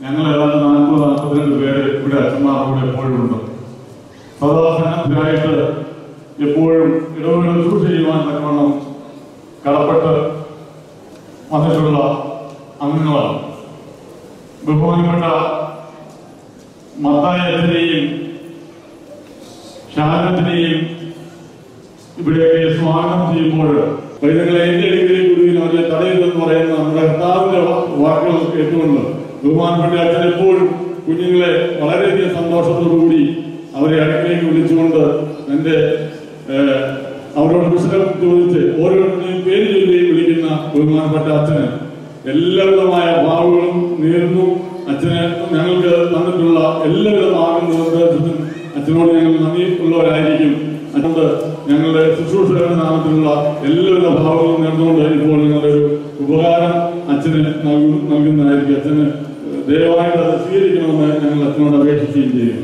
ഞങ്ങൾ ഏതാണ്ട് 40-42 പേര് ഇവിടെ അച്ഛന്മാരുടെ കൂടെ എപ്പോഴും ഉണ്ട്. സദാസന്നദ്ധരായിട്ട് എപ്പോഴും ഇടവകൾ ശുശ്രൂഷ ചെയ്യുവാൻ തക്കവണ്ണം കടപ്പെട്ട് വന്നിട്ടുള്ള അംഗങ്ങളാണ്. ബഹുമാനപ്പെട്ട മത്തായി അച്ഛനെയും ഷാനത്തിനെയും ഇവിടെയൊക്കെ സ്വാഗതം ചെയ്യുമ്പോൾ പൈതങ്ങളെ എന്റെ അടുക്കിലേക്ക് വിടുകയും അവരെ തടയരുതെന്ന് പറയുന്ന നമ്മുടെ കർത്താവിന്റെ വാക്കുകൾ കേട്ടുകൊണ്ട് ബഹുമാനപ്പെട്ട അച്ഛൻ എപ്പോഴും കുഞ്ഞുങ്ങളെ വളരെയധികം സന്തോഷത്തോടുകൂടി അവരെ അടുക്കിലേക്ക് വിളിച്ചുകൊണ്ട് എന്റെ അവരോട് പുസ്തകം ചോദിച്ച് ഓരോരുത്തരെയും പേര് ചൊല്ലുകയും വിളിക്കുന്ന ബഹുമാനപ്പെട്ട അച്ഛന് എല്ലാവിധമായ ഭാവങ്ങളും നേരുന്നു. അച്ഛന് ഞങ്ങൾക്ക് തന്നിട്ടുള്ള എല്ലാവിധ മാർഗനിർദ്ദേശത്തിനും അച്ഛനോട് ഞങ്ങൾ നന്ദിയുള്ളവരായിരിക്കും. അതുകൊണ്ട് ഞങ്ങളുടെ ശുശ്രൂഷകരുടെ നാമത്തിലുള്ള എല്ലാവിധ ഭാവങ്ങളും നേർന്നുകൊണ്ട് ഇപ്പോൾ നിങ്ങളുടെ ഒരു ഉപകാരം അച്ഛന് നൽകുന്നതായിരിക്കും. അച്ഛന് ദയവായിട്ട് അത് സ്വീകരിക്കണമെന്ന് ഞങ്ങൾ അച്ഛനോട് അപേക്ഷിക്കുകയും ചെയ്യും.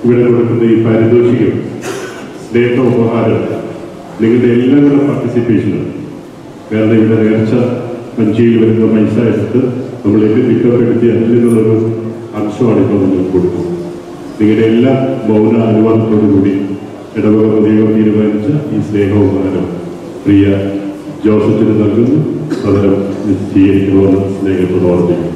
ഇവിടെ കൊടുക്കുന്ന ഈ പാരിതോഷികം സ്നേഹ ഉപഹാരം നിങ്ങളുടെ എല്ലാവരുടെ പാർട്ടിസിപ്പേഷനാണ്. കാരണം ഇവിടെ നേർച്ച മഞ്ചിയിൽ വരുന്ന പൈസ എടുത്ത് നമ്മളേക്ക് തിട്ടപ്പെടുത്തി അതിൽ നിന്നുള്ളൊരു അംശമാണ് ഇപ്പോൾ നിങ്ങൾക്ക് കൊടുക്കുന്നത്. നിങ്ങളുടെ എല്ലാ മൗന അനുവാദത്തോടുകൂടി ഇടവക പ്രത്യേകം തീരുമാനിച്ച ഈ സ്നേഹോപഹാരം പ്രിയ ജോസഫിന് നൽകുന്നു. പകരം സ്വീകരിക്കണമെന്ന് സ്നേഹത്തോട് ഓർമ്മിക്കുന്നു.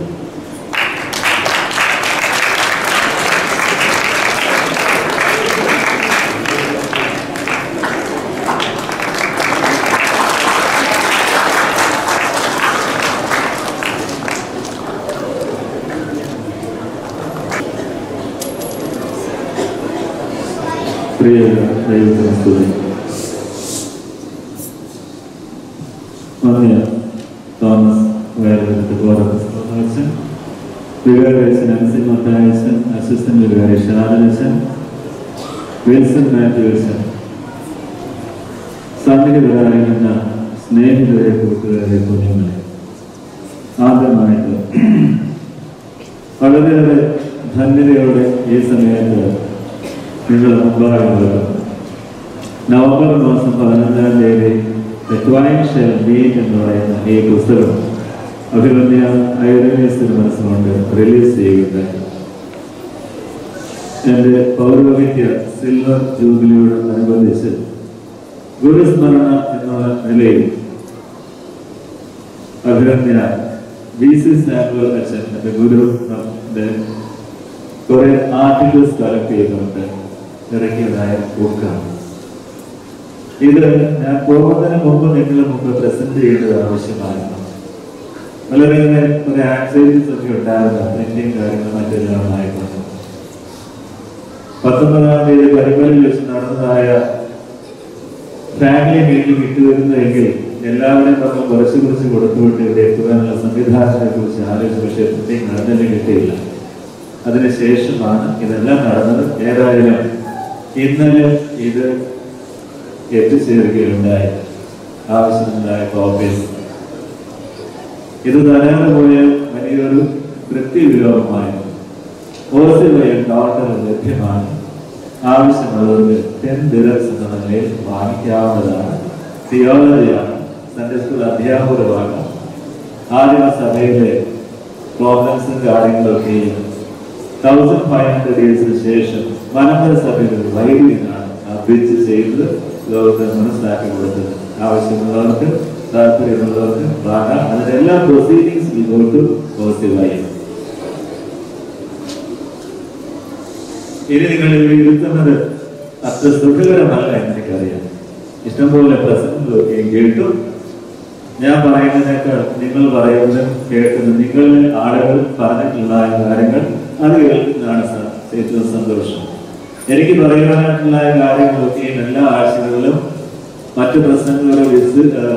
പ്രിയ ദൈവത്തിന് സ്തുതി. മാന്യ തോമസ് വേദനച്ചൻ, വികാരച്ചൻ അൻസിൽ മത്തായച്ചൻ, അസിസ്റ്റന്റ് വികാരി ഷാദനച്ചൻ, വിൽസൺ മാത്യുവച്ചൻ, സന്നിഹിതരായിരുന്ന സ്നേഹിതരെ കൂട്ടുകാരെ കുഞ്ഞുങ്ങളെ, ആദ്യമായിട്ട് വളരെയേറെ ധന്യതയോടെ ഈ സമയത്ത് നിങ്ങൾ മുമ്പാകുന്നത് നവംബർ മാസം 15-ാം തീയതി ട്വൈൻ ഷെൽ മീറ്റ് എന്ന് പറയുന്ന ഈ പുസ്തകം അഭിമന്യ ഐറേനിയസിന് മനസ്സുകൊണ്ട് റിലീസ് ചെയ്യുകയുണ്ടായി. എൻ്റെ പൗരോഹിത്യ സിൽവർ ജൂബിലിയോടനുബന്ധിച്ച് ഗുരുസ്മരണ എന്ന നിലയിൽ അഭിമന്യ VC സാമുവൽ അച്ഛൻ എൻ്റെ ഗുരുവിന്റെ കുറെ ആർട്ടിക്കിൾസ് കളക്ട് ചെയ്തുകൊണ്ട് ഇറക്കിയതായ ബുക്കാണ് ഇത്. ഞാൻ പോകുന്നതിന് മുമ്പ് നിങ്ങളുടെ മുമ്പ് പ്രസന്റ് ചെയ്യേണ്ടത് ആവശ്യമായിരുന്നു. വളരെയേറെ കുറെ ആക്സൈറ്റീസ് ഒക്കെ ഉണ്ടായിരുന്നു. പ്രിന്റിങ് കാര്യങ്ങൾ മറ്റെല്ലാമായിട്ടുണ്ട്. 19-ാം തീയതി പരിപാടിയിൽ വെച്ച് നടന്നതായ ഫാമിലി മീറ്റിംഗ് ഇട്ടുവരുന്നതെങ്കിൽ എല്ലാവരെയും നമ്മൾ കുറച്ച് കൊടുത്തുകൊണ്ട് ഇവിടെ എത്തുവാനുള്ള സംവിധാനത്തെ കുറിച്ച് ആലോചിച്ച, പക്ഷേ പ്രിന്റിങ് നടന്നില്ല, കിട്ടിയില്ല. അതിനുശേഷമാണ് ഇതെല്ലാം നടന്നത്. ഏതായാലും ഇന്നലെ ഇത് എത്തിച്ചേരുകയുണ്ടായി. ആവശ്യമുണ്ടായ കോപ്പീസ് ഇത് തരാതെ പോയ വലിയൊരു വൃത്തിവിരോധമായിരുന്നു. പോസിറ്റീവായ ഡോക്ടർ ലഭ്യമാണ്. ആവശ്യമുള്ളവർക്ക് 10 dirhams എന്ന നിലയിൽ വാങ്ങിക്കാവുന്നതാണ്. തിയോളജിയാണ്, സൺഡേ സ്കൂൾ അധ്യാപകരുമാണ്. ആദിമസഭയിലെ പ്രോബ്ലംസും കാര്യങ്ങളൊക്കെ 1500 yearsന് ശേഷം മലങ്കര സഭയിൽ വൈദികനാണ് ആ ബ്രിഡ്ജ് ചെയ്ത് ലോകത്തെ മനസ്സിലാക്കി കൊടുത്തത്. ആവശ്യമുള്ളവർക്ക്, താല്പര്യമുള്ളവർക്ക് വാങ്ങാം. അതിന്റെ എല്ലാ പ്രൊസീഡിങ്സ് ഇങ്ങോട്ട് പോസിറ്റീവായി. ഇനി നിങ്ങൾ ഇവിടെ ഇരുത്തുന്നത് അത്ര സുഖകരമല്ല എനിക്കറിയാം. ഇഷ്ടംപോലെ പ്രസംഗങ്ങളൊക്കെ കേട്ടു. ഞാൻ പറയുന്നതിനേക്കാൾ നിങ്ങൾ പറയുന്നത് കേൾക്കുന്നത്, നിങ്ങളുടെ ആളുകൾ പറഞ്ഞിട്ടുള്ള കാര്യങ്ങൾ അത് കേൾക്കുന്നതാണ് ഏറ്റവും സന്തോഷം. എനിക്ക് പറയുവാനായിട്ടുള്ള കാര്യങ്ങളൊക്കെയും എല്ലാ ആഴ്ചകളിലും മറ്റു പ്രശ്നങ്ങളുടെ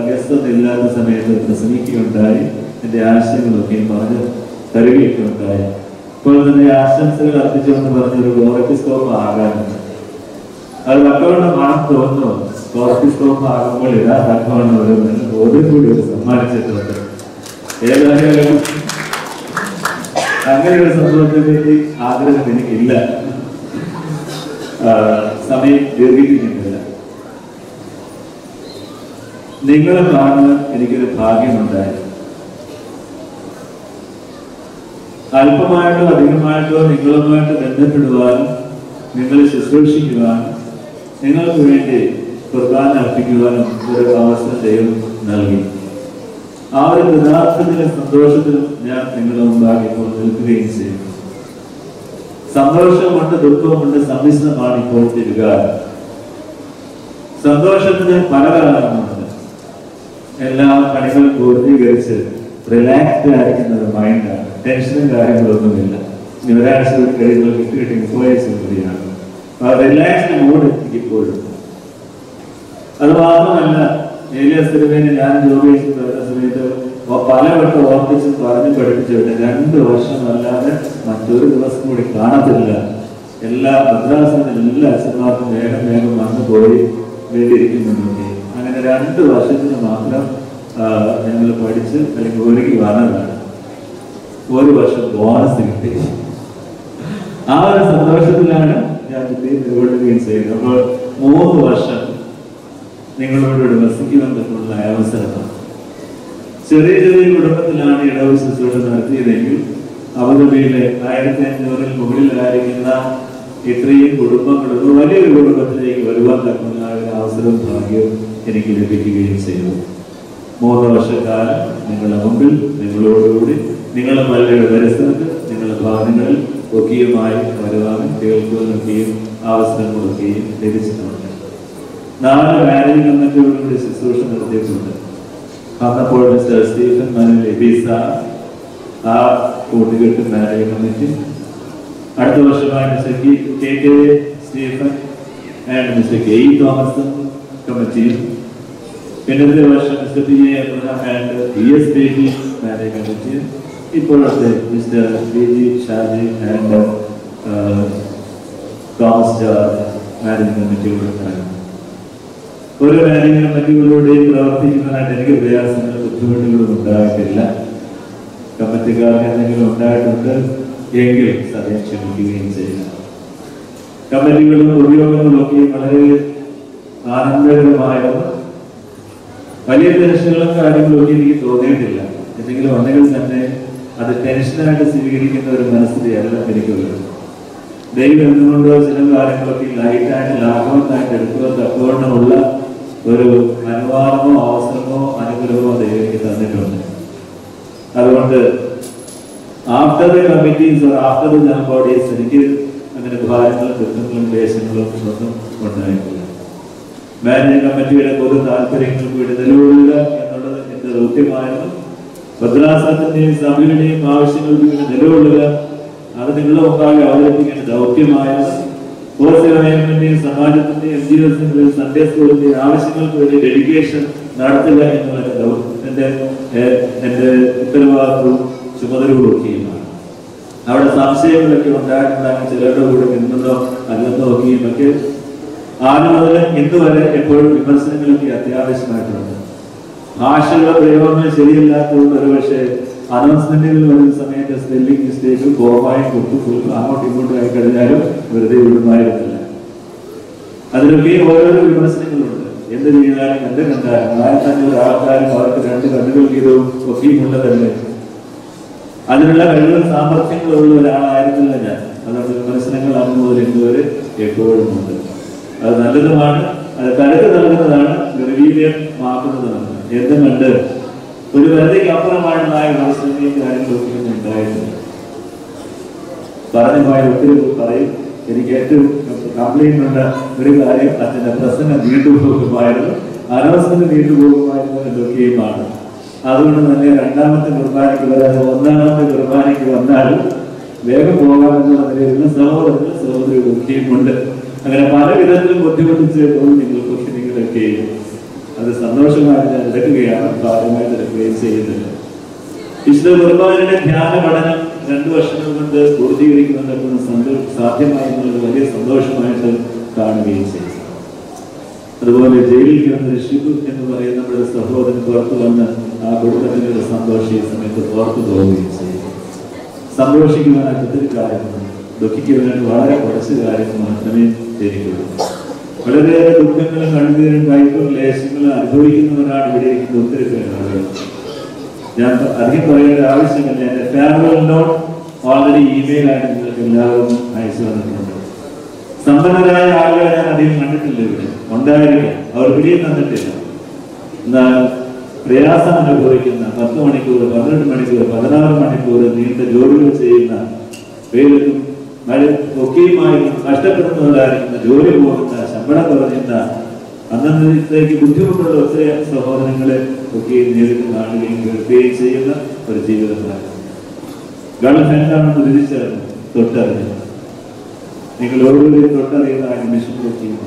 ഗസ്റ്റൊന്നും ഇല്ലാത്ത സമയത്ത് പ്രസംഗിക്കുകയുണ്ടായി. എന്റെ ആശയങ്ങളൊക്കെയും പറഞ്ഞ് തരികയൊക്കെയുണ്ടായി. ഇപ്പോൾ തന്നെ ആശംസകൾ അർപ്പിച്ചുകൊണ്ട് പറഞ്ഞൊരു ഗോറക്കിസ്കോപ്പ് ആകാനുണ്ട്. അത് തക്കവണ്ണമാണെന്ന് തോന്നുന്നു. ഗോറക്കിസ്കോപ്പ് ആകുമ്പോൾ ഇതാ തക്കവണ്ണം ഓരോ കൂടി ഒരു സമ്മാനിച്ചിട്ടുണ്ട്. ഏതായാലും അങ്ങനെ ഒരു സംഭവത്തെ പറ്റി ആഗ്രഹം എനിക്കില്ല. സമയം ദീർഘിപ്പിക്കുന്നില്ല. നിങ്ങളെ കാണുവാൻ എനിക്കൊരു ഭാഗ്യമുണ്ടായി. അല്പമായിട്ടോ അധികമായിട്ടോ നിങ്ങളുമായിട്ട് ബന്ധപ്പെടുവാനും നിങ്ങളെ ശുശ്രൂഷിക്കുവാനും നിങ്ങൾക്ക് വേണ്ടി കുർബാന അർപ്പിക്കുവാനും ഒരു അവസരം ദൈവം നൽകി. ആ ഒരു യഥാർത്ഥത്തിലും സന്തോഷത്തിലും ഞാൻ നിങ്ങളുടെ മുമ്പാകെ ഇപ്പോൾ നിൽക്കുകയും ചെയ്യുന്നു. സന്തോഷമുണ്ട്, ദുഃഖമുണ്ട്, സമ്മിശ്രമാണ് ഇപ്പോഴത്തെ വികാരം. സന്തോഷത്തിന് പല കാരണങ്ങളുണ്ട്. എല്ലാ പണികളും പൂർത്തീകരിച്ച് റിലാക്സ്ഡ് ആയിരിക്കുന്ന ഒരു മൈൻഡാണ്. ടെൻഷനും കാര്യങ്ങളൊന്നുമില്ല. ഇനി ഒരാഴ്ച കഴിയുമ്പോൾ കിട്ടി കൂടിയാണ്. ആ റിലാക്സ്ഡ് മൂഡ് ഇപ്പോഴും. അത് മാത്രമല്ല, ഏലിയാസ് തിരുമേനി ഞാൻ ജോലി വരുന്ന സമയത്ത് പലവട്ടം ഓർപ്പിച്ച് പറഞ്ഞ് പഠിപ്പിച്ചിട്ട് 2 വർഷമല്ലാതെ മറ്റൊരു ദിവസം കൂടി കാണത്തില്ല. എല്ലാ മദ്രാസിലും എല്ലാ അച്ഛന്മാർക്കും വേഗം വന്നു പോയി വേണ്ടിയിരിക്കുന്നുണ്ട്. അങ്ങനെ 2 വർഷത്തിന് മാത്രം ഞങ്ങൾ പഠിച്ച് അല്ലെങ്കിൽ ഒരുക്കി വന്നതാണ്. 1 വർഷം ബോണസ് കിട്ടി. ആ ഒരു സന്തോഷത്തിലാണ് ഞാൻ നിർവഹിക്കുകയും ചെയ്യുന്നത്. അപ്പോൾ 3 വർഷം നിങ്ങളോട് വസിക്കുവാനുള്ള അവസരമാണ്. ചെറിയ കുടുംബത്തിലാണ് ഇടവ് ശുശ്രൂഷ നടത്തിയതെങ്കിൽ അബുദാബിയിലെ 1500 മുകളിലായിരിക്കുന്ന ഇത്രയും കുടുംബങ്ങളും വലിയൊരു കുടുംബത്തിലേക്ക് വരുവാൻ തക്കുന്ന ഒരു അവസരവും ഭാഗ്യവും എനിക്ക് ലഭിക്കുകയും ചെയ്തു. 3 വർഷക്കാലം നിങ്ങളുടെ മുമ്പിൽ നിങ്ങളോടുകൂടി നിങ്ങളുടെ പള്ളിയുടെ പരിസരത്ത് നിങ്ങളുടെ ഭവനങ്ങളിൽ ഒക്കെയുമായി വരുവാനും കേൾക്കുവാനൊക്കെയും അവസരങ്ങളൊക്കെയും ലഭിച്ചിട്ടുണ്ട്. 4 മാനേജിംഗ് കമ്മിറ്റിയോടുകൂടി ശുശ്രൂഷ നടത്തിയിട്ടുണ്ട്. വന്നപ്പോൾ മിസ്റ്റർ സ്റ്റീഫൻ മനൽ എബീസ ആ കൂട്ടുകെട്ട് മാനേജിംഗ് കമ്മിറ്റി. അടുത്ത വർഷമായി Mister K Stephen and Mister K Thomas കമ്മിറ്റിയും, പിന്നത്തെ വർഷം Mister P A Abraham and P S Baby managing കമ്മിറ്റിയും, ഇപ്പോഴത്തെ Mister B G Shaji and Thomas George managing കമ്മിറ്റിയോട് ഒരു മാനേജിംഗ് കമ്മിറ്റികളിലൂടെയും പ്രവർത്തിക്കുന്നതിനായിട്ട് എനിക്ക് പ്രയാസങ്ങളും ബുദ്ധിമുട്ടുകളും ഉണ്ടായിട്ടില്ല. കമ്മിറ്റിക്കാർക്ക് എന്തെങ്കിലും ഉണ്ടായിട്ടുണ്ട് എങ്കിൽ സദയം ക്ഷമിക്കുകയും ചെയ്യുക. കമ്മിറ്റികളും ഉപയോഗങ്ങളും ഒക്കെയും വളരെ ആനന്ദകരമായിരുന്നു. വലിയ ടെൻഷനുകളും കാര്യങ്ങളും ഒക്കെ എനിക്ക് തോന്നിയിട്ടില്ല. എന്തെങ്കിലും ഉണ്ടെങ്കിൽ തന്നെ അത് ടെൻഷനായിട്ട് സ്വീകരിക്കുന്ന ഒരു മനസ്സിലെയല്ല എനിക്കുള്ളത്. ദൈവം എന്തുകൊണ്ടോ ചില കാര്യങ്ങളൊക്കെ ലൈറ്റായിട്ട് ലാഘവത്തായിട്ട് എടുക്കുക തക്കവണ്ണമുള്ള ഒരു അനുവാദമോ അവസരമോ അനുഗ്രഹമോ ദൈവം എനിക്ക് തന്നിട്ടുണ്ട്. അതുകൊണ്ട് after the committees after the general bodies എനിക്ക് അങ്ങനെ ഭാരങ്ങളും ദുഃഖങ്ങളും ക്ലേശങ്ങളും ഒന്നും ഉണ്ടായിട്ടില്ല. മാനേജിംഗ് കമ്മിറ്റിയുടെ പൊതു താല്പര്യങ്ങൾക്ക് വേണ്ടി നിലകൊള്ളുക എന്നുള്ളത് എന്റെ ദൗത്യമായിരുന്നു. ഭദ്രാസനത്തിന്റെയും സഭയുടെയും ആവശ്യങ്ങൾക്ക് വേണ്ടി നിലകൊള്ളുക അത് നിങ്ങളുടെ മുമ്പാകെ അവതരിപ്പിക്കേണ്ട ദൗത്യമായിരുന്നു. ഓർഗനൈസേഷന്റെയും സമാജത്തിന്റെയും NGOസിന്റെയും സൺഡേ സ്കൂളിന്റെയും ആവശ്യങ്ങൾക്ക് വേണ്ടി ഡെഡിക്കേഷൻ നടത്തുക എന്നുള്ള എന്റെ ഉത്തരവാദിത്വവും ചുമതലകളൊക്കെയുമാണ്. അവിടെ സംശയങ്ങളൊക്കെ ഉണ്ടായിട്ടുണ്ടാകും. ചിലരുടെ കൂടെ നിന്നോ അല്ലെന്നോ ഒക്കെയും ഒക്കെ ആദ്യം മുതൽ ഇന്ന് വരെ എപ്പോഴും വിമർശനങ്ങളൊക്കെ അത്യാവശ്യമായിട്ടുണ്ട്. ഭാഷയുടെ പ്രയോഗങ്ങൾ ശരിയല്ലാത്തതുകൊണ്ട് ഒരുപക്ഷെ അനൗൺസ്മെന്റുകൾ വരുന്ന സമയത്ത് സ്പെല്ലിംഗ് മിസ്റ്റേക്ക് കോമായും കുത്തുപോലും അങ്ങോട്ടും ഇങ്ങോട്ടും ആയി കഴിഞ്ഞാലും വെറുതെ വിടുമായിരുന്നില്ല. അതിലൊക്കെ ഓരോരോ വിമർശനങ്ങളുണ്ട്. എന്ത് ചെയ്താലും എന്ത് കണ്ടാലും 1500 ആൾക്കാരും അവർക്ക് 2 കണ്ണുകൾ വീതവും ഒക്കെയുമുള്ളതല്ലേ. അതിനുള്ള കഴിവും സാമർഥ്യങ്ങളുള്ള ഒരാളായിരുന്നില്ല ഞാൻ. അതുകൊണ്ട് വിമർശനങ്ങൾ അന്ന് മുതൽ ഇന്നുവരെ എപ്പോഴും ഉണ്ട്. അത് നല്ലതുമാണ്, അത് കരുത്ത് നൽകുന്നതാണ്, നിർവീര്യമാക്കുന്നതാണ്. എന്തും കണ്ട് ഒരു പരിധിക്ക് അപ്പുറമായിട്ടുള്ള വിമർശനങ്ങളും കാര്യങ്ങളൊക്കെ ഉണ്ടായിട്ടില്ല. പറഞ്ഞു പോയ ഒത്തിരി പറയും. എനിക്ക് ഏറ്റവും കംപ്ലൈന്റ് ഉള്ള ഒരു കാര്യം അച്ഛൻ്റെ പ്രസംഗം നീണ്ടുപോകുമായിരുന്നു, അനൗൺസ്മെന്റ് നീണ്ടുപോകുമായിരുന്നു എന്നൊക്കെയുമാണ്. അതുകൊണ്ട് തന്നെ 2ാമത്തെ കുർബാനയ്ക്ക് വരാതെ 1ാമത്തെ കുർബാനയ്ക്ക് വന്നാലും വേഗം പോകാമെന്നുള്ള നിലയിലുള്ള സഹോദരങ്ങളും സഹോദരികളൊക്കെയും ഉണ്ട്. അങ്ങനെ പല വിധത്തിലും ബുദ്ധിമുട്ടിച്ചപ്പോൾ നിങ്ങളൊക്കെ അത് സന്തോഷമായിട്ട് ഞാൻ എടുക്കുകയാണ്, കാര്യമായിട്ട് എടുക്കുകയും ചെയ്യുന്നില്ല. വിശുദ്ധ കുർബാനയുടെ ധ്യാന പഠനം 2 വർഷങ്ങൾ കൊണ്ട് പൂർത്തീകരിക്കുന്നുണ്ടെന്ന് സാധ്യമായി എന്നുള്ളത് വലിയ സന്തോഷമായിട്ട് കാണുകയും ചെയ്തു. അതുപോലെ ജയിലിൽ കിടന്ന ഷിബു എന്ന് പറയുന്ന നമ്മുടെ സഹോദരൻ പുറത്തു വന്ന് ആ കുടുംബത്തിന്റെ ഒരു സന്തോഷം ഈ സമയത്ത് പുറത്തു പോവുകയും ചെയ്തു. സന്തോഷിക്കുവാനായിട്ട് ഒത്തിരി കാര്യങ്ങളുണ്ട്, ദുഃഖിക്കുവാനായിട്ട് വളരെ കുറച്ച് കാര്യങ്ങൾ മാത്രമേ ശരിക്കുള്ളൂ. വളരെയേറെ ദുഃഖങ്ങളും കണ്ണുനീരും കയ്പും ക്ലേശങ്ങളും അനുഭവിക്കുന്നവരാണ് ഇവിടെ ഇരിക്കുന്ന ഒത്തിരി പേരുകൾ. ഞാൻ അധികം പറയേണ്ട ആവശ്യമില്ല. എന്റെ ഫെയർവെൽ നോട്ട് ഓൾറെഡി ഇമെയിലായിട്ട് നിങ്ങൾക്ക് എല്ലാവരും അയച്ചു വന്നിട്ടുണ്ട്. സമ്പന്നരായ ആളുകളെ ഞാൻ അധികം കണ്ടിട്ടില്ല ഇവിടെ, ഉണ്ടായിരിക്കും, അവർ പിടിയിൽ തന്നിട്ടില്ല. എന്നാൽ പ്രയാസം അനുഭവിക്കുന്ന 10 മണിക്കൂർ 12 മണിക്കൂർ 16 മണിക്കൂർ നീണ്ട ജോലികൾ ചെയ്യുന്ന വെയിലും മഴ ഒക്കെയുമായി കഷ്ടപ്പെടുന്നവരായിരിക്കുന്ന, ജോലി പോകുന്ന, ശമ്പളം കുറഞ്ഞുന്ന, അന്നത്തേക്ക് ബുദ്ധിമുട്ടുള്ള ഒത്തിരി സഹോദരങ്ങളെ ഒക്കെ നേരിട്ട് കാണുകയും കേൾക്കുകയും ചെയ്യുന്ന ഒരു ജീവിതമാണ്. ഗൾഫ് എന്താണെന്ന് തിരിച്ചറിഞ്ഞു, തൊട്ടറിഞ്ഞു. നിങ്ങൾ ഓരോരുത്തരും തൊട്ടറിയുന്ന ആ നിമിഷങ്ങളൊക്കെയും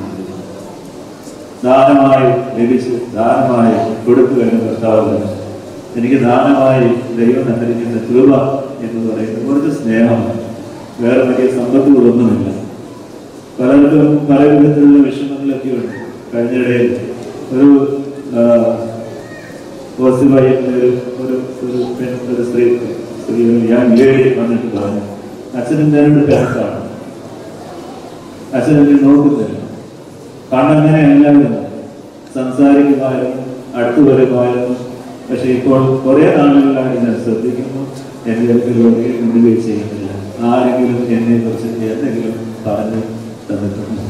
ദാനമായി ലഭിച്ചു, ദാനമായി കൊടുത്തു കഴിഞ്ഞ കർത്താവ് എനിക്ക് ദാനമായി ദൈവം തന്നിരിക്കുന്ന കൃപ എന്ന് പറയുന്നത് കുറച്ച് സ്നേഹമാണ്, വേറെ വലിയ സമ്പത്തുകളൊന്നുമില്ല. പലർക്കും പല വിധത്തിലുള്ള വിഷമങ്ങളൊക്കെ ഉണ്ട്. കഴിഞ്ഞിടയിൽ ഒരു സ്ത്രീ യങ് ലേഡി വന്നിട്ട് പറഞ്ഞു, അച്ഛനെന്റെ 2 പേർക്കാണ്, അച്ഛനെന്നെ നോക്കുന്നില്ല. പണ്ടങ്ങനെ എല്ലാവരും സംസാരിക്കുമായിരുന്നു, അടുത്തു വരുമായിരുന്നു. പക്ഷെ ഇപ്പോൾ കുറെ നാളുകളായിട്ട് ഞാൻ ശ്രദ്ധിക്കുന്നു, എന്റെ അടുക്കലൊക്കെ മുൻകൈ ചെയ്യുന്നില്ല. ആരെങ്കിലും എന്നെ കുറിച്ച് എന്തെങ്കിലും പറഞ്ഞു തന്നിട്ടുണ്ട്.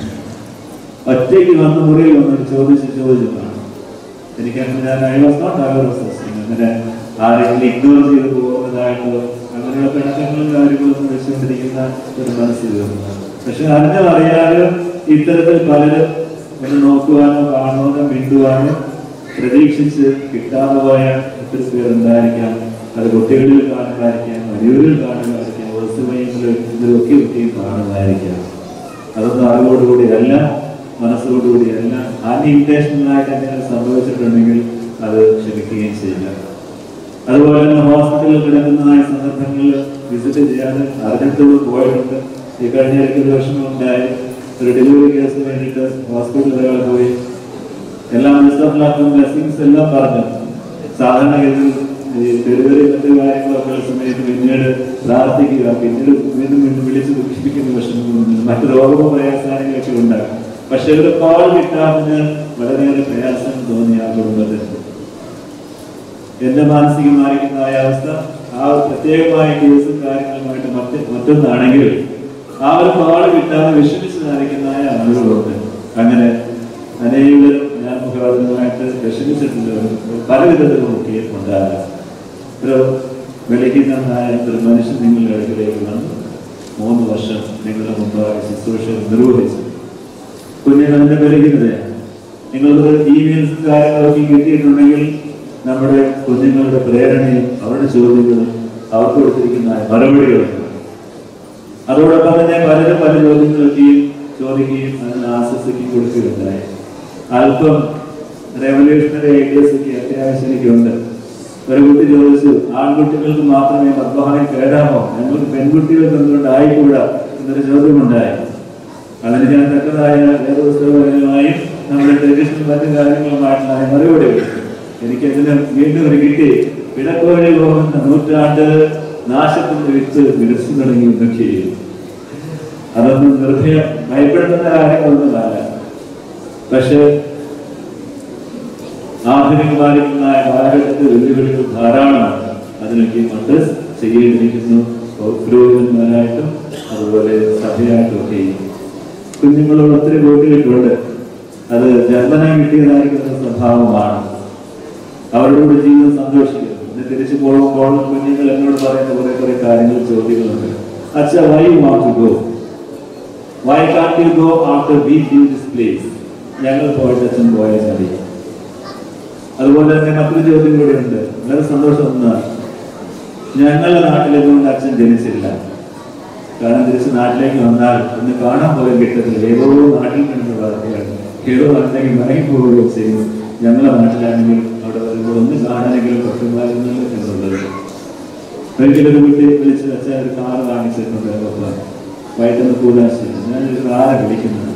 ഒറ്റയ്ക്ക് വന്ന് മുറിയിൽ വന്നിട്ട് ചോദിച്ചു എനിക്കങ്ങനെ ഞാൻ അങ്ങനെ ആരെങ്കിലും ഇഗ്നോർ ചെയ്ത് പോകുന്നതായിട്ടോ അങ്ങനെയുള്ള പിണക്കങ്ങളും കാര്യങ്ങളൊന്നും വെച്ചുകൊണ്ടിരിക്കുന്ന ഒരു മനസ്സിൽ വരുന്നു. പക്ഷെ അറിയാതെ ഇത്തരത്തിൽ പലരും എന്നെ നോക്കുവാനോ കാണുവാനോ മിണ്ടുവാനോ പ്രതീക്ഷിച്ച് കിട്ടാതെ പോയ ഒത്തിരി പേരുണ്ടായിരിക്കാം. അത് കുട്ടികളിൽ കാണുന്നതായിരിക്കാം, വലിയവരിൽ കാണുന്നതായിരിക്കാം, ഇതിലൊക്കെ ഒക്കെയും കാണുന്നതായിരിക്കാം. അതൊന്നും അറിവോടുകൂടിയല്ല, മനസ്സോടുകൂടിയല്ല. അൺഇൻറ്റൻഷണലായിട്ട് എന്തെങ്കിലും സംഭവിച്ചിട്ടുണ്ടെങ്കിൽ അത് ക്ഷമിക്കുകയും ചെയ്യില്ല. അതുപോലെ തന്നെ ഹോസ്പിറ്റലിൽ കിടക്കുന്നതായ സന്ദർഭങ്ങളിൽ വിസിറ്റ് ചെയ്യാതെ അറിഞ്ഞിട്ടുള്ള പോയിട്ടുണ്ട്. ഈ കഴിഞ്ഞ 2 വർഷങ്ങളുണ്ടായി ഒരു ഡെലിവറി കേസിന് വേണ്ടിയിട്ട് ഹോസ്പിറ്റലുകൾ പോയി എല്ലാം ബ്ലെസ്സിങ്സ് എല്ലാം പറഞ്ഞു. സാധാരണഗതിയിൽ ഈ ഡെലിവറി മറ്റു കാര്യങ്ങളൊക്കെ സമയത്ത് പിന്നീട് പ്രാർത്ഥിക്കുക, പിന്നീട് വീണ്ടും വിളിച്ച് ദുഃഖിപ്പിക്കുന്ന വിഷമങ്ങളുണ്ട്, മറ്റു രോഗമോ പ്രയാസങ്ങളൊക്കെ ഉണ്ടാകും. പക്ഷെ ഒരു കോൾ കിട്ടാമെന്ന് വളരെയേറെ പ്രയാസം തോന്നി ആ കുടുംബത്തിന്. എന്റെ മാനസികമായിരിക്കുന്ന അവസ്ഥ ആ പ്രത്യേകമായ കേസും കാര്യങ്ങളുമായിട്ട് മറ്റൊന്നാണെങ്കിൽ ആ ഒരു കോൾ കിട്ടാതെ വിഷമിച്ച് നയിക്കുന്ന ആളുകളുണ്ട്. അങ്ങനെ അനേകം ഞാൻ മുഖാന്തരമായിട്ട് വിഷമിച്ചിട്ടുണ്ട്. പല വിധത്തിലും ഒക്കെ ഉണ്ടാകാം. ഒരു വിളിക്കുന്നതായ ഒരു മനുഷ്യൻ നിങ്ങളുടെ അടുക്കിലേക്ക് വന്ന് 3 വർഷം നിങ്ങളുടെ മുമ്പായി ശുശ്രൂഷ നിർവഹിച്ചു. കുഞ്ഞുങ്ങളുടെ വിളിക്കുന്നതാണ്. നിങ്ങൾക്ക് ഇമെയിൽസും കാര്യങ്ങളൊക്കെ കിട്ടിയിട്ടുണ്ടെങ്കിൽ നമ്മുടെ കുഞ്ഞുങ്ങളുടെ പ്രേരണയും അവരുടെ ചോദ്യങ്ങളും അവർക്ക് കൊടുത്തിരിക്കുന്ന മറുപടികളും, അതോടൊപ്പം തന്നെ പലരും പല ചോദ്യങ്ങളൊക്കെയും ചോദിക്കുകയും അതിന് ആശ്വസിക്കുകയും കൊടുക്കുകയുണ്ടായി. അല്പം റെവല്യൂഷണറി ഐഡിയാസ് ഒക്കെ അത്യാവശ്യം എനിക്കുണ്ട്. ഒരു കുട്ടി ചോദിച്ചു, ആൺകുട്ടികൾക്ക് മാത്രമേ മദ്യപാനം കേടാമോ, ഞങ്ങൾക്ക് പെൺകുട്ടികൾക്ക് എന്തുകൊണ്ട് ആയിക്കൂടാ എന്നൊരു ചോദ്യമുണ്ടായി. അതിന് ഞാൻ തക്കതായ വേദപുസ്തകപരമായും നമ്മുടെ ട്രഡീഷണൽ മറ്റു കാര്യങ്ങളുമായിട്ടുള്ള മറുപടി എനിക്കതിന് വീണ്ടും ഒരു കിട്ടി. പിടക്കോഴി പോകുന്ന നൂറ്റാണ്ട് നാശത്തിന്റെ വിത്ത് വിളിച്ചു തുടങ്ങി എന്നൊക്കെ. അതൊന്നും നിർഭയം ഭയപ്പെടുത്തുന്ന കാര്യങ്ങളൊന്നുമല്ല. പക്ഷെ ആധുനികമായിരിക്കുന്ന കാലഘട്ടത്തിൽ വെല്ലുവിളികൾ ധാരാളമാണ്. അതിനൊക്കെ മദ്രസ് ചെയ്യേണ്ടിയിരിക്കുന്നു, പുരോഹിതന്മാരായിട്ടും അതുപോലെ സഭയായിട്ടും ഒക്കെ. കുഞ്ഞുങ്ങളോട് ഒത്തിരി കൂട്ടിയിട്ടുണ്ട്. അത് ജന്മനം കിട്ടിയതായിരിക്കുന്ന സ്വഭാവമാണ്. അവരോട് ജീവിതം സന്തോഷിക്കുന്നു. തിരിച്ചു പോകുമ്പോൾ കുഞ്ഞുങ്ങൾ എന്നോട് പറയുന്ന കുറെ കാര്യങ്ങൾ ചോദ്യങ്ങളുണ്ട്. അച്ഛാ, why you want to go? Why can't you go after we leave this place? ഞങ്ങൾ പോയിട്ട് അച്ഛൻ പോയാൽ മതി. അതുപോലെ തന്നെ മറ്റൊരു ചോദ്യം കൂടി ഉണ്ട്. വളരെ സന്തോഷം ഒന്നാണ്, ഞങ്ങളുടെ നാട്ടിലെന്തുകൊണ്ട് അച്ഛൻ ജനിച്ചില്ല? കാരണം തിരിച്ച് നാട്ടിലേക്ക് വന്നാൽ ഒന്ന് കാണാൻ പോലും കിട്ടത്തില്ല. ഏതോ നാട്ടിൽ കിടന്ന് വാർത്തയാണ്, ഏതോ നാട്ടിലേക്ക് മടങ്ങി പോവുകയും ചെയ്യും. ഞങ്ങളുടെ നാട്ടിലാണെങ്കിൽ അവിടെ വരുമ്പോൾ ഒന്ന് കാണാനെങ്കിലും പറ്റുമായിരുന്നല്ലോ എന്നുള്ളത്. ഒരിക്കലൊരു വീട്ടിൽ വിളിച്ച് അച്ഛൻ ഒരു കാറ് വാങ്ങിച്ചിട്ടുണ്ട്. വൈകിട്ടൊന്ന് കൂടാശി ഞാനൊരു കാറെ വിളിക്കുന്നത്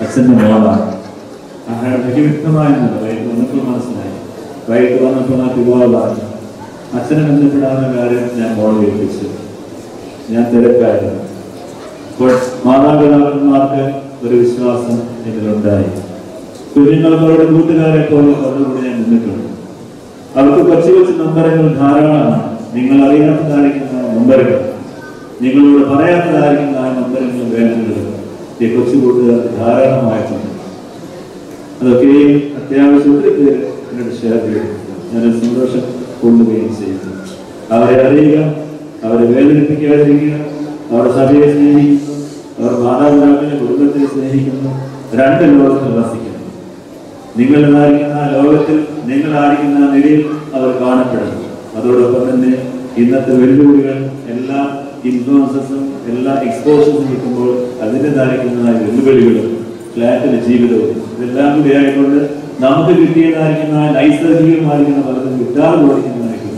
അച്ഛൻ്റെ മോളാണ്. അയാളുടെ വ്യക്തമായിരുന്നത് വൈകിട്ട് വന്നപ്പോൾ മനസ്സിലായി. വൈകിട്ട് വന്നപ്പോൾ ആ പിതാവാണ്. അച്ഛനെ ബന്ധപ്പെടാവുന്ന കാര്യം ഞാൻ മോളെ ഏൽപ്പിച്ചു. ഞാൻ തിരക്കായിരുന്നു. അപ്പോൾ മാതാപിതാക്കന്മാർക്ക് ഒരു വിശ്വാസം ഇതിലുണ്ടായി. കുഞ്ഞുങ്ങൾക്ക് അവരുടെ കൂട്ടുകാരെ പോലെ അവരോട് ഞാൻ നിന്നിട്ടുണ്ട്. അവർക്ക് കൊച്ചു കൊച്ചു നമ്പറുകൾ ധാരാളമാണ്. നിങ്ങൾ അറിയാത്തതായിരിക്കുന്ന നമ്പറുകൾ, നിങ്ങളോട് പറയാത്തതായിരിക്കുന്ന ആ നമ്പറുകൾ വേണ്ടത് ഈ കൊച്ചു കൂട്ടുകാർക്ക് ധാരാളമായിട്ടുണ്ട്. അതൊക്കെയും അത്യാവശ്യം ഒത്തിരി പേര് എന്നോട് ഷെയർ ചെയ്തു. ഞാനൊരു സന്തോഷം കൊള്ളുകയും ചെയ്യുന്നു. അവരെ അറിയുക, അവരെ വേദനിപ്പിക്കാതിരിക്കുക, അവരുടെ സഭയെ സ്നേഹിക്കുന്നു, അവർ മാതാപിതാക്കളെ കുടുംബത്തെ സ്നേഹിക്കുന്നു. രണ്ട് ലോകത്തിൽ വസിക്കുന്നു. നിങ്ങളായിരിക്കുന്ന ആ ലോകത്തിൽ, നിങ്ങളായിരിക്കുന്ന നിലയിൽ അവർ കാണപ്പെടുന്നു. അതോടൊപ്പം തന്നെ ഇന്നത്തെ വെല്ലുവിളികൾ, എല്ലാ ഇൻഫ്ലുവൻസസും എല്ലാ എക്സ്പോഷൻസും കിട്ടുമ്പോൾ അതിൻ്റെതായിരിക്കുന്ന വെല്ലുവിളികളും ഫ്ലാറ്റിലെ ജീവിതവും ഇതെല്ലാം കൂടി ആയിക്കൊണ്ട് നമുക്ക് കിട്ടിയതായിരിക്കുന്ന നൈസർഗികമായിരിക്കുന്ന പലതും കിട്ടാതെ ഓടിക്കുന്നതായിരിക്കും.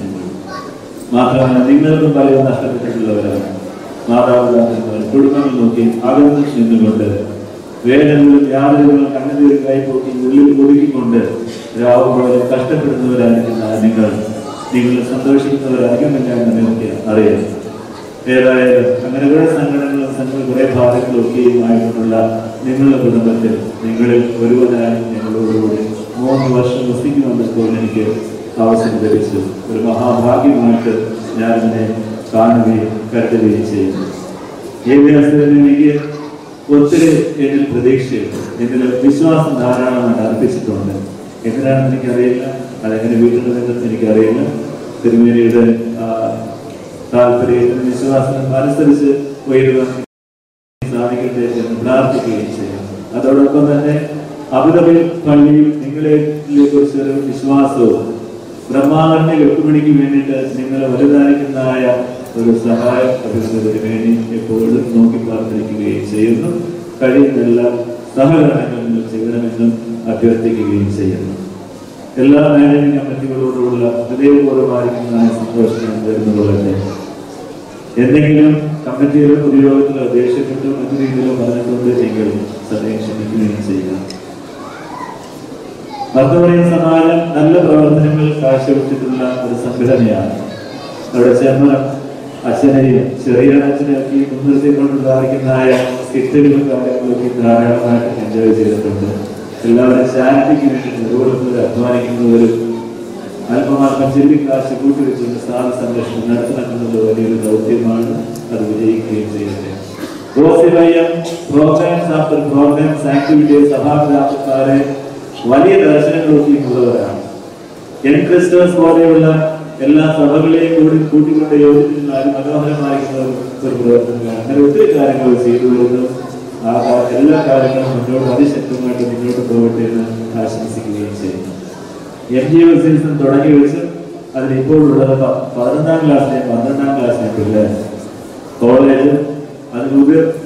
മാത്രമല്ല നിങ്ങൾക്കും പലരും നഷ്ടപ്പെട്ടിട്ടുള്ളവരാണ്. മാതാപിതാക്കൾ കുടുംബങ്ങൾ നോക്കി അകന്നു നിന്നുകൊണ്ട് വേദനകളും യാതനകളും കണ്ണുനീരും കൈപോക്കി ഉള്ളിൽ ഒതുക്കിക്കൊണ്ട് രാവുപോലെ കഷ്ടപ്പെടുന്നവരായിരിക്കുന്ന നിങ്ങൾ സന്തോഷിക്കുന്നവരായിരിക്കുന്നില്ല എന്ന് നിങ്ങൾക്ക് അറിയാം. ഏതായാലും അങ്ങനെ കുറെ സങ്കടങ്ങളും കുറെ ഭാരങ്ങളും ഒക്കെയുമായിട്ടുള്ള നിങ്ങളുടെ കുടുംബത്തിൽ നിങ്ങളിൽ ഒരുവനായി ഞങ്ങളോടുകൂടി 3 വർഷം വസിക്കുമെന്നപ്പോൾ എനിക്ക് അവസരം ലഭിച്ചു. ഒരു മഹാഭാഗ്യമായിട്ട് ഞാനിതിനെ കാണുകയും കരുതുകയും ചെയ്യുന്നു. ഈ അവസരത്തിൽ എനിക്ക് ഒത്തിരി എന്നിൽ പ്രതീക്ഷയുണ്ട്. എന്നിൽ വിശ്വാസം ധാരാളമായിട്ട് അർപ്പിച്ചിട്ടുണ്ട്. എന്തിനാണെന്ന് എനിക്കറിയില്ല, അതെങ്ങനെ വീട്ടിലുണ്ടെന്ന് എനിക്കറിയില്ല. തിരുമേനിയുടെ താല്പര്യത്തിന് വിശ്വാസം അനുസരിച്ച് ഉയരുവാൻ സാധിക്കട്ടെ എന്ന് പ്രാർത്ഥിക്കുകയും ചെയ്യും. അതോടൊപ്പം തന്നെ അബുദാബി പള്ളിയിൽ നിങ്ങളെ കുറിച്ചൊരു വിശ്വാസവും ബ്രഹ്മാവന്റെ വെട്ടുമണിക്ക് വേണ്ടിയിട്ട് നിങ്ങളെ വലുതായിരിക്കുന്നതായ ഒരു സഹായം അഭിവൃദ്ധിക്ക് വേണ്ടി എപ്പോഴും നോക്കി പ്രാർത്ഥിക്കുകയും ചെയ്യുന്നു. കഴിയുന്ന എല്ലാ സഹകരണങ്ങളും ചെയ്യണമെന്നും അഭ്യർത്ഥിക്കുകയും ചെയ്യുന്നു. എല്ലാ മാനേജിംഗ് കമ്മിറ്റികളോടുള്ള ഹൃദയപൂർവ്വമായിരിക്കുന്ന സന്തോഷം വരുന്നതുപോലെ എന്തെങ്കിലും കമ്മിറ്റിയിലോ പൊതുയോഗത്തിലോ ദേഷ്യപ്പെട്ടോ മറ്റു രീതിയിലോ പറഞ്ഞിട്ടുണ്ട് എങ്കിൽ സദയം ക്ഷമിക്കുകയും ചെയ്യുക. വർത്തമാന സമാജം നല്ല പ്രവർത്തനങ്ങൾ കാഴ്ചവെച്ചിട്ടുള്ള ഒരു സംഘടനയാണ്. അവിടെ ചെമ്മനം അച്ഛനെയും ചെറിയ അച്ഛനെയൊക്കെ മുൻനിർത്തിക്കൊണ്ടുണ്ടായിരിക്കുന്നതായ സ്കിറ്റുകളും കാര്യങ്ങളൊക്കെ ധാരാളമായിട്ട് എൻജോയ് ചെയ്തിട്ടുണ്ട്. എല്ലാവരും ചാരിറ്റിക്ക് വേണ്ടി നിലകൊള്ളുന്നവരും അധ്വാനിക്കുന്നവരും അല്പമാർക്കം ചെറിയ കാശ് കൂട്ടിവെച്ചുകൊണ്ട് സ്ഥാന സംരക്ഷണം നടത്തണമെന്നത് വലിയൊരു ദൗത്യമാണ്. അത് വിജയിക്കുകയും ചെയ്യട്ടെ. പ്രോഗ്രാംസ് ആഫ്റ്റർ പ്രോഗ്രാംസ് ആക്ടിവിറ്റീസ് സഭാപിതാക്കന്മാരെ വലിയ ദർശനങ്ങളൊക്കെയും ഉള്ളവരാണ്. എൻക്രിസ്റ്റേഴ്സ് പോലെയുള്ള എല്ലാ സഭകളെയും കൂട്ടിക്കൊണ്ട് യോജിക്കുന്ന മനോഹരമായിരിക്കുന്ന ഒരു പ്രവർത്തനങ്ങളാണ്. അങ്ങനെ ഒത്തിരി കാര്യങ്ങൾ ചെയ്തു വരുന്നു. ആ എല്ലാ കാര്യങ്ങളും മുന്നോട്ട് അതിശക്തമായിട്ട് മുന്നോട്ട് പോകട്ടെ എന്ന് ആശംസിക്കുകയും ചെയ്യുന്നു. MGO സീസൺ തുടങ്ങി വെച്ച് അതിനിപ്പോഴുള്ളത് 11ാം ക്ലാസ്സിനെയും 12ാം ക്ലാസ്സിനെയും പിള്ളേർ കോളേജ് അതിന്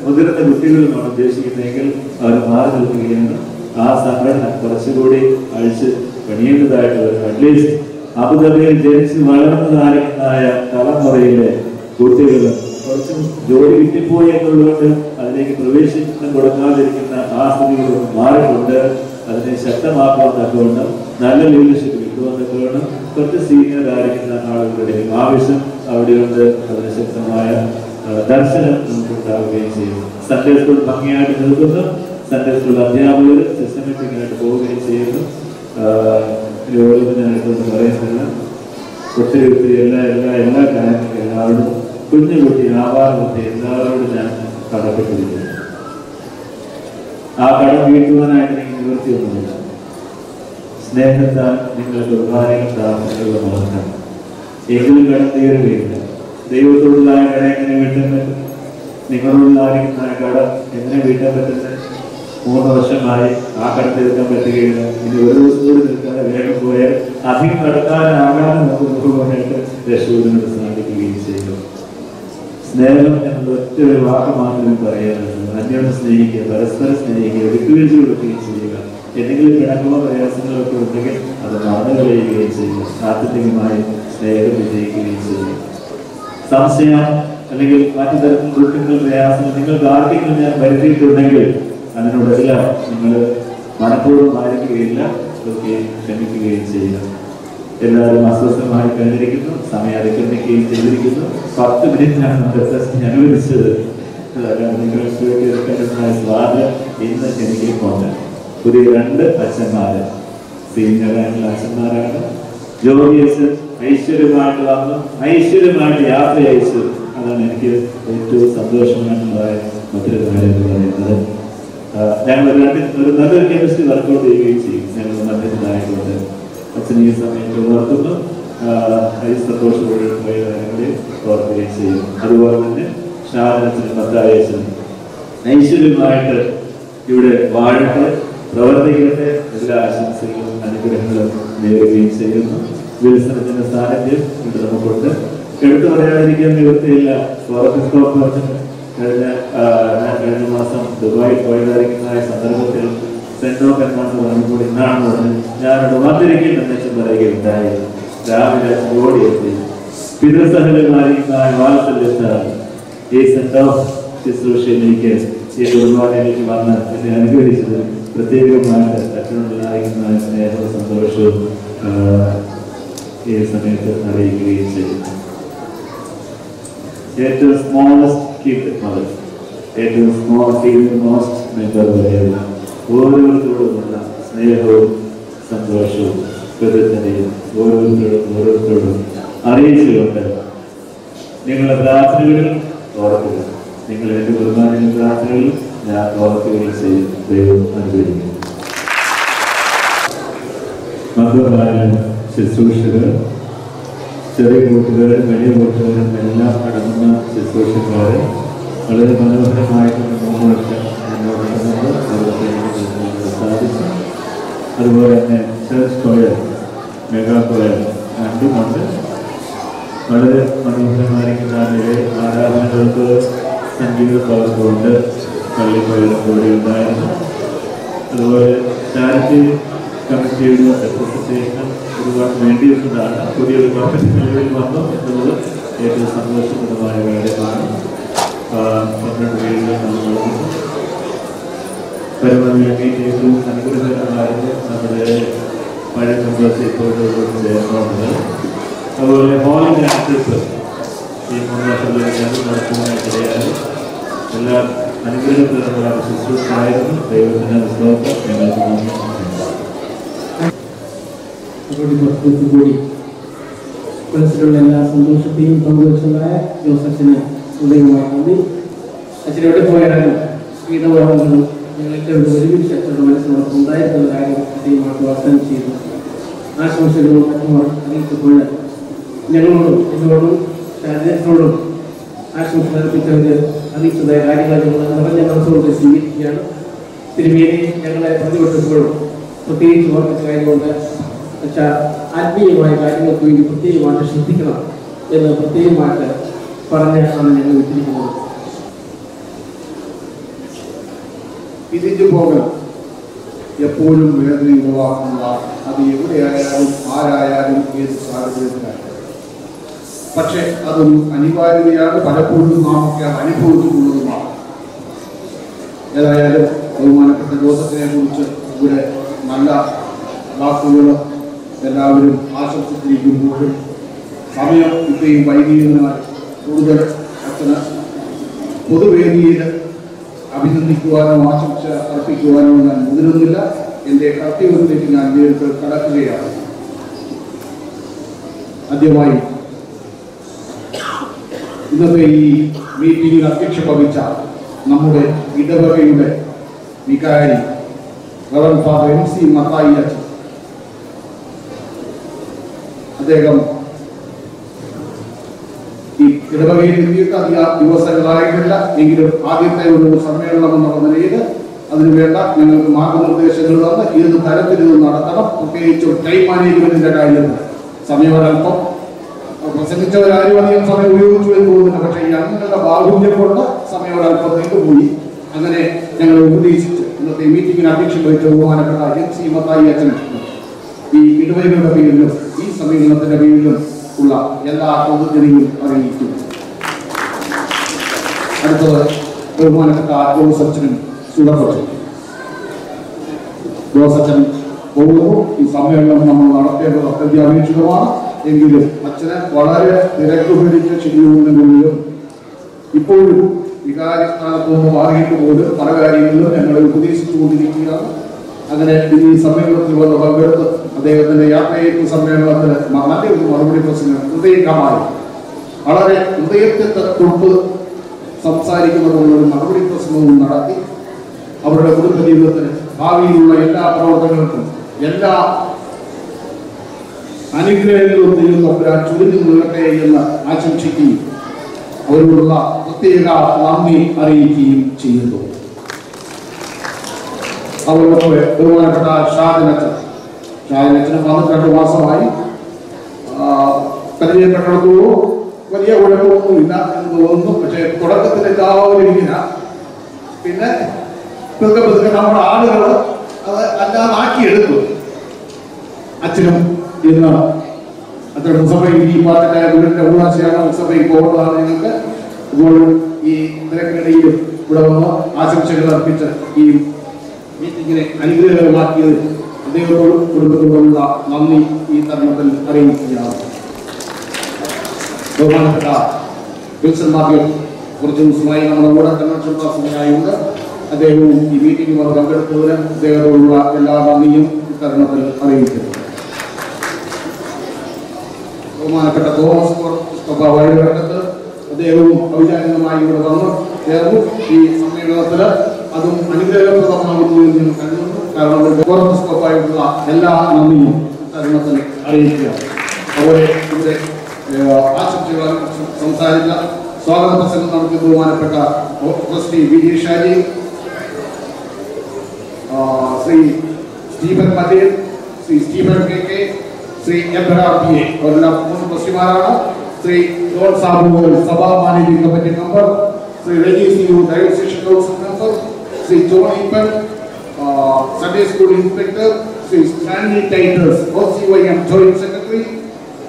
മുതിർന്ന കുട്ടികളുമാണ് ഉദ്ദേശിക്കുന്നതെങ്കിൽ അവർ മാറി നിൽക്കുകയാണ്. ആ സംഘടന കുറച്ചുകൂടി അഴിച്ച് പണിയേണ്ടതായിട്ട് വരും. അറ്റ്ലീസ്റ്റ് അബുദാബിയിൽ ജനിച്ച് വളർന്നതായിരിക്കുന്നതായ തലമുറയിലെ കുട്ടികൾ കുറച്ചും ജോലി കിട്ടിപ്പോയി എന്നുള്ളതുകൊണ്ട് അതിനെ അതിലേക്ക് പ്രവേശിക്കണം കൊടുക്കാതിരിക്കുന്ന ആ സ്ഥിതികളൊന്നും മാറിക്കൊണ്ട് അതിനെ ശക്തമാക്കുവാൻ തക്കവണ്ണം നല്ല ലീഡർഷിപ്പ് കിട്ടുവാൻ തക്കവണ്ണം കുറച്ച് സീനിയർ ആയിരിക്കുന്ന ആളുകളുടെ ആവശ്യം അവിടെയുണ്ട്. അതിന് ശക്തമായ ദർശനം നമുക്കുണ്ടാവുകയും ചെയ്യും. സൺഡേ സ്കൂൾ ഭംഗിയായിട്ട് നിൽക്കുന്നു. സൺഡേ സ്കൂൾ അധ്യാപകർ സിസ്റ്റമാറ്റിക് ആയിട്ട് പോവുകയും ചെയ്യുന്നു. ഓരോന്നിനായിട്ടൊന്നും പറയുന്നില്ല. ഒത്തിരി ഒത്തിരി എല്ലാ കാര്യങ്ങളും എല്ലാവരും കുഞ്ഞുകുട്ടി ആവാറുകുട്ടി എല്ലാവരോടും ഞാൻ കടപ്പെട്ടിരിക്കുന്നു. ആ കടം വീട്ടുവാനായിട്ട് എനിക്ക് നിവൃത്തിയൊന്നുമില്ല. സ്നേഹത്താൽ നിങ്ങൾ കുർബാനയും പ്രാർത്ഥനകളും നോക്കണം. എങ്കിലും കടം തീരുകയില്ല. ദൈവത്തോടുള്ളായ കട എങ്ങനെ വീട്ടാൻ പറ്റും? നിങ്ങളോടുള്ളായിരിക്കുന്ന കടം എങ്ങനെ വീട്ടാൻ പറ്റുന്നത്? 3 വർഷമായി ആ കട തീർക്കാൻ പറ്റുകയില്ല. ഇനി ഒരു ദിവസം കൂടി നിൽക്കാതെ വേഗം പോയാൽ അധികം കടക്കാനാകാതെ നമുക്ക് പോകാനായിട്ട് രക്ഷൂരിനോട് സാധിക്കുകയും ചെയ്യും. സ്നേഹം എന്നത് ഒറ്റ ഒരു വാക്ക് മാത്രമേ പറയാനുള്ളൂ. അന്യോന്യം സ്നേഹിക്കുക, പരസ്പരം സ്നേഹിക്കുക, വിട്ടുവീഴ്ച കൊടുക്കുകയും ചെയ്യുക. എന്തെങ്കിലും പിണക്കമോ പ്രയാസങ്ങളോ ഒക്കെ ഉണ്ടെങ്കിൽ അത് മറന്നു കളയുകയും ചെയ്യുക. ആത്യന്തികമായി സ്നേഹം വിജയിക്കുകയും ചെയ്യും. സംശയം അല്ലെങ്കിൽ മറ്റു തരത്തിൽ ദുഃഖങ്ങൾ പ്രയാസങ്ങൾ നിങ്ങൾക്ക് ആർക്കെങ്കിലും ഞാൻ വരുത്തിയിട്ടുണ്ടെങ്കിൽ അതിനോടെല്ലാം നിങ്ങൾ മനഃപൂർവ്വം ആയിരിക്കുകയില്ല, അതൊക്കെ ക്ഷമിക്കുകയും ചെയ്യുക. എല്ലാവരും അസ്വസ്ഥമായി കഴിഞ്ഞിരിക്കുന്നു. സമയം അതിക്രമിക്കുകയും ചെയ്തിരിക്കുന്നു. 10 മിനിറ്റാണ് നമ്മുടെ ടെസ്റ്റ് അനുവദിച്ചത്. നിങ്ങൾക്ക് എടുക്കാനുള്ള സ്വാതന്ത്ര്യം ഇന്ന് എനിക്ക് പോകണം. പുതിയ 2 അച്ഛന്മാര് സീനിയറായിട്ടുള്ള അച്ഛന്മാരാണ്. ജോലിയസ് ഐശ്വര്യമായിട്ട് വന്നു, ഐശ്വര്യമായിട്ട് യാത്ര അയച്ചു. അതാണ് എനിക്ക് ഏറ്റവും സന്തോഷമായിട്ടുള്ളതായ മറ്റൊരു കാര്യം എന്ന് പറയുന്നത്. ഞങ്ങൾ ഒരു നല്ലൊരു കെമിസ്ട്രി വർക്കൗട്ട് ചെയ്യുകയും ചെയ്യും. ഞങ്ങൾ മധ്യത്തിലായതുകൊണ്ട് അച്ഛൻ ഈ സമയത്ത് ഓർക്കുന്നു. സന്തോഷത്തോടെ കാര്യങ്ങളെ ഓർക്കുകയും ചെയ്യും. അതുപോലെ തന്നെ ഷാജനച്ഛനും മത്തായച്ഛനും ഐശ്വര്യമായിട്ട് ഇവിടെ വാഴട്ടെ, പ്രവർത്തിക്കട്ടെ. എല്ലാ ആശംസകളും അനുഗ്രഹങ്ങളും നേരുകയും ചെയ്യുന്നു. വിൽസനത്തിന്റെ സാന്നിധ്യം ഇവിടെ നമുക്കുണ്ട്. എടുത്തു പറയാതിരിക്കാൻ നിവൃത്തിയില്ല. കഴിഞ്ഞ മാസം ദുബായിൽ പോയതായിരിക്കുന്ന സന്ദർഭത്തിൽ സെന്റോക്ക് എന്നാണ് പറഞ്ഞപ്പോൾ ഇന്നാണ് പറഞ്ഞത് ഞാനോട് വന്നിരിക്കുമെന്ന് അച്ഛൻ പറയുകയുണ്ടായി. രാവിലെ ഓടിയെത്തി പിതൃസഹകരണമായിരിക്കുന്ന വാത്സല്യത്താണ് ഈ സെന്റോക്ക് ശുശ്രൂഷയിലേക്ക് ഈ കുർബാനയിലേക്ക് വന്ന് എന്നെ അനുഗ്രഹിച്ചത്. പ്രത്യേകമായിട്ട് അച്ഛനോടുണ്ടായിരിക്കുന്ന സ്നേഹവും സന്തോഷവും ഈ സമയത്ത് അറിയിക്കുകയും ചെയ്യും. ഏറ്റവും സ്മോളസ്റ്റ് കിഡ് മദർ, ഏറ്റവും മോസ്റ്റ് മെമ്പർ വരെയുള്ള ഓരോരുത്തരോടുമുള്ള സ്നേഹവും സന്തോഷവും കൃതജ്ഞതയും ഓരോരുത്തരോടും അറിയിച്ചുകൊണ്ട് നിങ്ങളുടെ പ്രാർത്ഥനകളിൽ ഓർക്കുക. നിങ്ങൾ എൻ്റെ കുർബാനയുടെ പ്രാർത്ഥനകളിൽ ഞാൻ ഓർക്കുകയും ചെയ്യും. ദൈവം അനുഗ്രഹിക്കും. മധുരമായ ശുശ്രൂഷകർ, ചെറിയ കൂട്ടുകാരും വലിയ കൂട്ടുകാരും എല്ലാം അടങ്ങുന്ന ശുശ്രൂഷക്കാരെ വളരെ മനോഹരമായിട്ട് 3 വർഷം മുന്നോട്ട് സാധിച്ചു. അതുപോലെ തന്നെ ചർച്ച് കൊയർ, മെഗാ കൊയർ രണ്ടുമുണ്ട്. വളരെ മനോഹരമായിരിക്കുന്ന ആരാധനകൾക്ക് സംഗീത പകർന്നുകൊണ്ട് പള്ളി കൊയർ കൂടെ ഉണ്ടായിരുന്നു. അതുപോലെ ചാരിറ്റി കമ്മിറ്റിയുടെ റെപ്രസെന്റേഷൻ ഒരുപാട് വേണ്ടിയിരുന്നതാണ്. പുതിയൊരു കമ്മിറ്റി നിലവിൽ വന്നു എന്നുള്ളത് ഏറ്റവും സന്തോഷപ്രദമായ കാര്യമാണ്. 12 പേരുകൾ നമ്മൾ പരമാവധി ഏറ്റവും അനുഗ്രഹകരമായിരുന്നു നമ്മുടെ പഴയ മെമ്പേഴ്സ് ഇപ്പോഴും ചേർന്നുണ്ട്. അതുപോലെ ഹോളി ലാൻഡ് ട്രിപ്പ് ഈ 3 വർഷത്തിലേക്ക് നടത്തുവാനായിട്ടിടയായി. എല്ലാ അനുഗ്രഹപ്രദമായ ശുശ്രൂഷയായിരുന്നു. ദൈവത്തിന് സ്തോത്രം. ഞങ്ങൾക്ക് കൂടി മനസ്സിലുള്ള എല്ലാ സന്തോഷത്തെയും പങ്കുവച്ചതായ ജോസഫിന് ഹൃദയമായി നന്ദി. അച്ഛനെവിടെ പോയാലും ഗീതവാദങ്ങളും ഞങ്ങളെല്ലാവരും ഒരുമിച്ച് അച്ഛൻ്റെ മനസ്സിനോടൊപ്പം ഉണ്ടായിരുന്ന കാര്യം അദ്ദേഹമായിട്ട് വാഗ്ദാനം ചെയ്തു. ആശംസകളും മറ്റും അറിയിച്ചപ്പോൾ ഞങ്ങളോടും എന്നോടും ശാരീരത്തോടും ആശംസ അർപ്പിച്ചവര് അറിയിച്ചതായ കാര്യങ്ങൾ ഞങ്ങൾ നിറഞ്ഞ മനസ്സോട് സ്വീകരിക്കുകയാണ്. തിരുമേനി ഞങ്ങളെ പ്രതിവിട്ടപ്പോഴും പ്രത്യേകിച്ച് ഓർമ്മിച്ച കാര്യമുണ്ട്. വെച്ചാൽ ആത്മീയമായ കാര്യങ്ങൾക്ക് വേണ്ടി പ്രത്യേകമായിട്ട് ശ്രദ്ധിക്കണം എന്ന് പ്രത്യേകമായിട്ട് പറഞ്ഞാണ് ഞങ്ങൾ വിട്ടിരിക്കുന്നത്. തിരിഞ്ഞു പോകൽ എപ്പോഴും വേദന ഉളവാക്കുന്ന, അത് എവിടെയായാലും ആരായാലും ഏത് സാഹചര്യത്തിലായാലും. പക്ഷെ അതൊരു അനിവാര്യതയാണ്. പലപ്പോഴും നാമൊക്കെ അനുഭവിച്ചിട്ടുള്ളതുമാണ്. ഏതായാലും ബഹുമാനപ്പെട്ട ജോസഫിനെ കുറിച്ച് ഇവിടെ നല്ല വാക്കുകൾ എല്ലാവരും ആശംസിച്ചിരിക്കുമ്പോഴും സമയം ഇത്രയും വൈകിയതിനാൽ കൂടുതൽ അച്ഛന് പൊതുവേദിയിൽ അഭിനന്ദിക്കുവാനോ ആശംസ അർപ്പിക്കുവാനോ ഞാൻ മുതിരുന്നില്ല. എൻ്റെ കർത്തവ്യത്തിലേക്ക് ഞാൻ നേരിട്ട് കടക്കുകയാണ്. ആദ്യമായി ഇന്നത്തെ ഈ മീറ്റിംഗിൽ അധ്യക്ഷത വഹിച്ച നമ്മുടെ ഇടവകയുടെ വികാരി റവറൻഡ് ഫാദർ MC മത്തായി അച്ഛൻ, അദ്ദേഹം ഈ ഇടവകയിൽ എത്തിയിട്ട് അധികം ദിവസങ്ങളായിട്ടില്ല എങ്കിലും ആദ്യത്തെ ഒരു സമ്മേളനം എന്നുള്ള നിലയിൽ അതിനുവേണ്ട ഞങ്ങൾക്ക് മാർഗനിർദ്ദേശങ്ങൾ തന്ന് ഏത് തരത്തിൽ ഇത് നടത്തണം, പ്രത്യേകിച്ചും ടൈം മാനേജ്മെന്റിന്റെ കാര്യത്തിൽ സമയമൊരൽപ്പം പ്രസംഗിച്ചവരാരും അധികം സമയം ഉപയോഗിച്ചു എന്ന് തോന്നുന്നില്ല. പക്ഷേ ഈ അംഗങ്ങളുടെ ബാഹുല്യം കൊണ്ട് സമയമൊരൽപ്പം നീണ്ടുപോയി. അങ്ങനെ ഞങ്ങൾ ഉപദേശിച്ച് ഇന്നത്തെ മീറ്റിംഗിന് അധ്യക്ഷൻ വഹിച്ച ബഹുമാനപ്പെട്ട MC മത്തായി അച്ഛൻ ഈ ഇടവകയുടെ പേരിലും ഈ സമ്മേളനത്തിന്റെ പേരിലും ഉള്ള എല്ലാ കൃതജ്ഞതയും അറിയിക്കുന്നു. അടുത്തത് ബഹുമാനപ്പെട്ട ജോസച്ചനും സുഖപ്പെട്ടു. ജോസച്ചൻ പോകുന്നു. ഈ സമ്മേളനം നമ്മൾ നടത്തേണ്ടത് അത്യന്താപേക്ഷിതമാണ്. എങ്കിലും അച്ഛന് വളരെ തിരക്ക് പിടിച്ച ഷെഡ്യൂളിനുള്ളിലും ഇപ്പോഴും വികാരി സ്ഥാനത്ത് നിന്ന് മാറിയിട്ട് പോലും പല കാര്യങ്ങളിലും ഞങ്ങളെ ഉപദേശിച്ചുകൊണ്ടിരിക്കുകയാണ്. അങ്ങനെ ഈ സമ്മേളനത്തിൽ വന്ന് പങ്കെടുത്ത് അദ്ദേഹത്തിന്റെ യാത്രയയപ്പ് സമ്മേളനത്തിന് നല്ലൊരു മറുപടി പ്രസംഗം ഹൃദയകമായി വളരെ ഹൃദയത്തെ തൊട്ട് സംസാരിക്കുന്നതിനുള്ള മറുപടി പ്രസംഗവും നടത്തി അവരുടെ കുടുംബ ജീവിതത്തിന് ഭാവിയിലുള്ള എല്ലാ പ്രവർത്തനങ്ങൾക്കും എല്ലാ അനുഗ്രഹങ്ങളും ദൈവം ചുരുങ്ങി നിൽക്കട്ടെ എന്ന് ആശംസിക്കുകയും അവരോടുള്ള പ്രത്യേക നന്ദി അറിയിക്കുകയും ചെയ്യുന്നു. അവരുടെ ബഹുമാനപ്പെട്ട ഷാജനച്ചൻ, ഷാജനച്ചന് 12 മാസമായി. പരിചയപ്പെട്ടിടത്തോളം വലിയ കുഴപ്പമൊന്നുമില്ല എന്ന് തോന്നുന്നു. പക്ഷേ തുടക്കത്തിൽ എല്ലാവരും ഇങ്ങനെ, പിന്നെ പതുക്കെ പതുക്കെ നമ്മുടെ ആളുകൾ അത് അല്ലാതാക്കിയെടുക്കും. അച്ഛനും ഇന്ന് അത്ര മുസഭയിൽ ഈ പാട്ടിന്റെ വീടിന്റെ ഊഴാശയാണ് മുസഭയിൽ പോകുന്നതാണ് ഞങ്ങൾക്ക്. ഇപ്പോഴും ഈ തിരക്കിനിടയിലും ഇവിടെ വന്ന് ആശംസകൾ അർപ്പിച്ച് ഈ മീറ്റിങ്ങിനെ അനുഗ്രഹമാക്കിയത് അദ്ദേഹത്തോടും കുടുംബത്തോടുമുള്ള നന്ദി ഈ തരുണത്തിൽ അറിയിക്കുകയാണ്. ബഹുമാനപ്പെട്ട വിൽസൺ മാത്യു കുറച്ച് ദിവസമായി നമ്മുടെ കൂടെ കൺവെൻഷൻ പ്രാസംഗികയുണ്ട്. അദ്ദേഹവും ഈ മീറ്റിംഗിൽ വന്ന് പങ്കെടുത്തതിന് അദ്ദേഹത്തോടുള്ള എല്ലാ നന്ദിയും തരുണത്തിൽ അറിയിക്കുന്നു. ബഹുമാനപ്പെട്ട തോമസ് വഴിവട്ടത്ത് അദ്ദേഹവും ഔചാരികമായി ഇവിടെ വന്ന് ചേർന്നു. ഈ സമ്മേളനത്തിൽ അതും അനുഗ്രഹപ്രദമാകുന്നു എന്ന് ഞാൻ കരുതുന്നു. കാരണം കോർപ്പസ്കോപ്പായിട്ടുള്ള എല്ലാ നന്ദിയും തരുണത്തിൽ അറിയിക്കുക. അതുപോലെ ഇവിടെ ആശംസകൾ സംസാരിച്ച സ്വാഗത പ്രസംഗം നടത്തിയ ബഹുമാനപ്പെട്ട trustee VG Shaji, Shri Stephen Mattel, Shri Stephen KK, Shri Abraham PA അവരെല്ലാം 3 ട്രസ്റ്റിമാരാണ്. ശ്രീ ജോൺ സാബു സഭാ managing committee member, Shri Reji C U diocesan council member, Shri John Eappen Sunday school inspector, Shri Stanley ടൈറ്റേഴ്സ് OCYM ജോയിന്റ് സെക്രട്ടറി,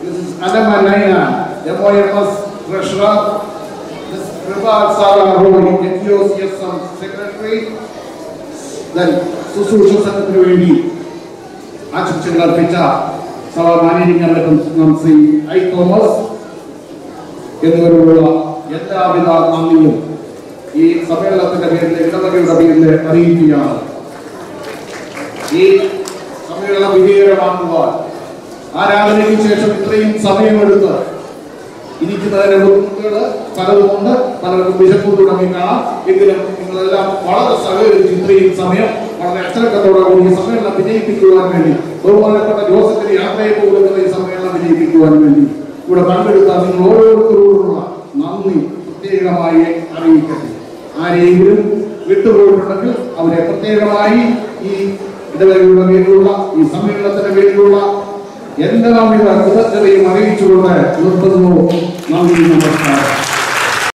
മിസ്സസ് അനമ Naina MOMS treasurer, Miss Kripa Sara Roy NGOCSM secretary. ശുശ്രൂഷ സംഘത്തിന് വേണ്ടി ആശംസകൾ അർപ്പിച്ച സഭാ managing committee Shri I Thomas എന്നിവരോടുള്ള എല്ലാവിധ നന്ദിയും ഈ സമ്മേളനത്തിന്റെ പേരിൽ ഇടവകയുടെ പേരിൽ അറിയിക്കുകയാണ്. ഈ സമ്മേളനം വിജയകരമാക്കുവാൻ ആരാധനയ്ക്ക് ശേഷം ഇത്രയും സമയമെടുത്ത് ഇരിക്കുന്നതിന്റെ ബുദ്ധിമുട്ടുകൾ പലതുമുണ്ട്. പലർക്കും വിശപ്പ് തുടങ്ങി കാണാം. എങ്കിലും നിങ്ങളെല്ലാം വളരെ സഹകരിച്ച് ഇത്രയും സമയം വളരെ അച്ചടക്കത്തോടെ കൂടി സമ്മേളനം വിജയിപ്പിക്കുവാൻ വേണ്ടി, ബഹുമാനപ്പെട്ട ജോസഫിന് യാത്രയപ്പ് കൊടുക്കുന്ന ഈ സമ്മേളനം വിജയിപ്പിക്കുവാൻ വേണ്ടി ഇവിടെ പങ്കെടുത്ത നിങ്ങൾ ഓരോരുത്തരോടുള്ള നന്ദി പ്രത്യേകമായി അറിയിക്കട്ടെ. ആരെങ്കിലും വിട്ടുപോയിട്ടുണ്ടെങ്കിൽ അവരെ പ്രത്യേകമായി ഈ ഇടവകയുടെ പേരിലുള്ള ഈ സമ്മേളനത്തിന്റെ പേരിലുള്ള എല്ലാവിധ കൃതജ്ഞതയും അറിയിച്ചുകൊണ്ട് നിർത്തുന്നു. നന്ദി, നമസ്കാരം.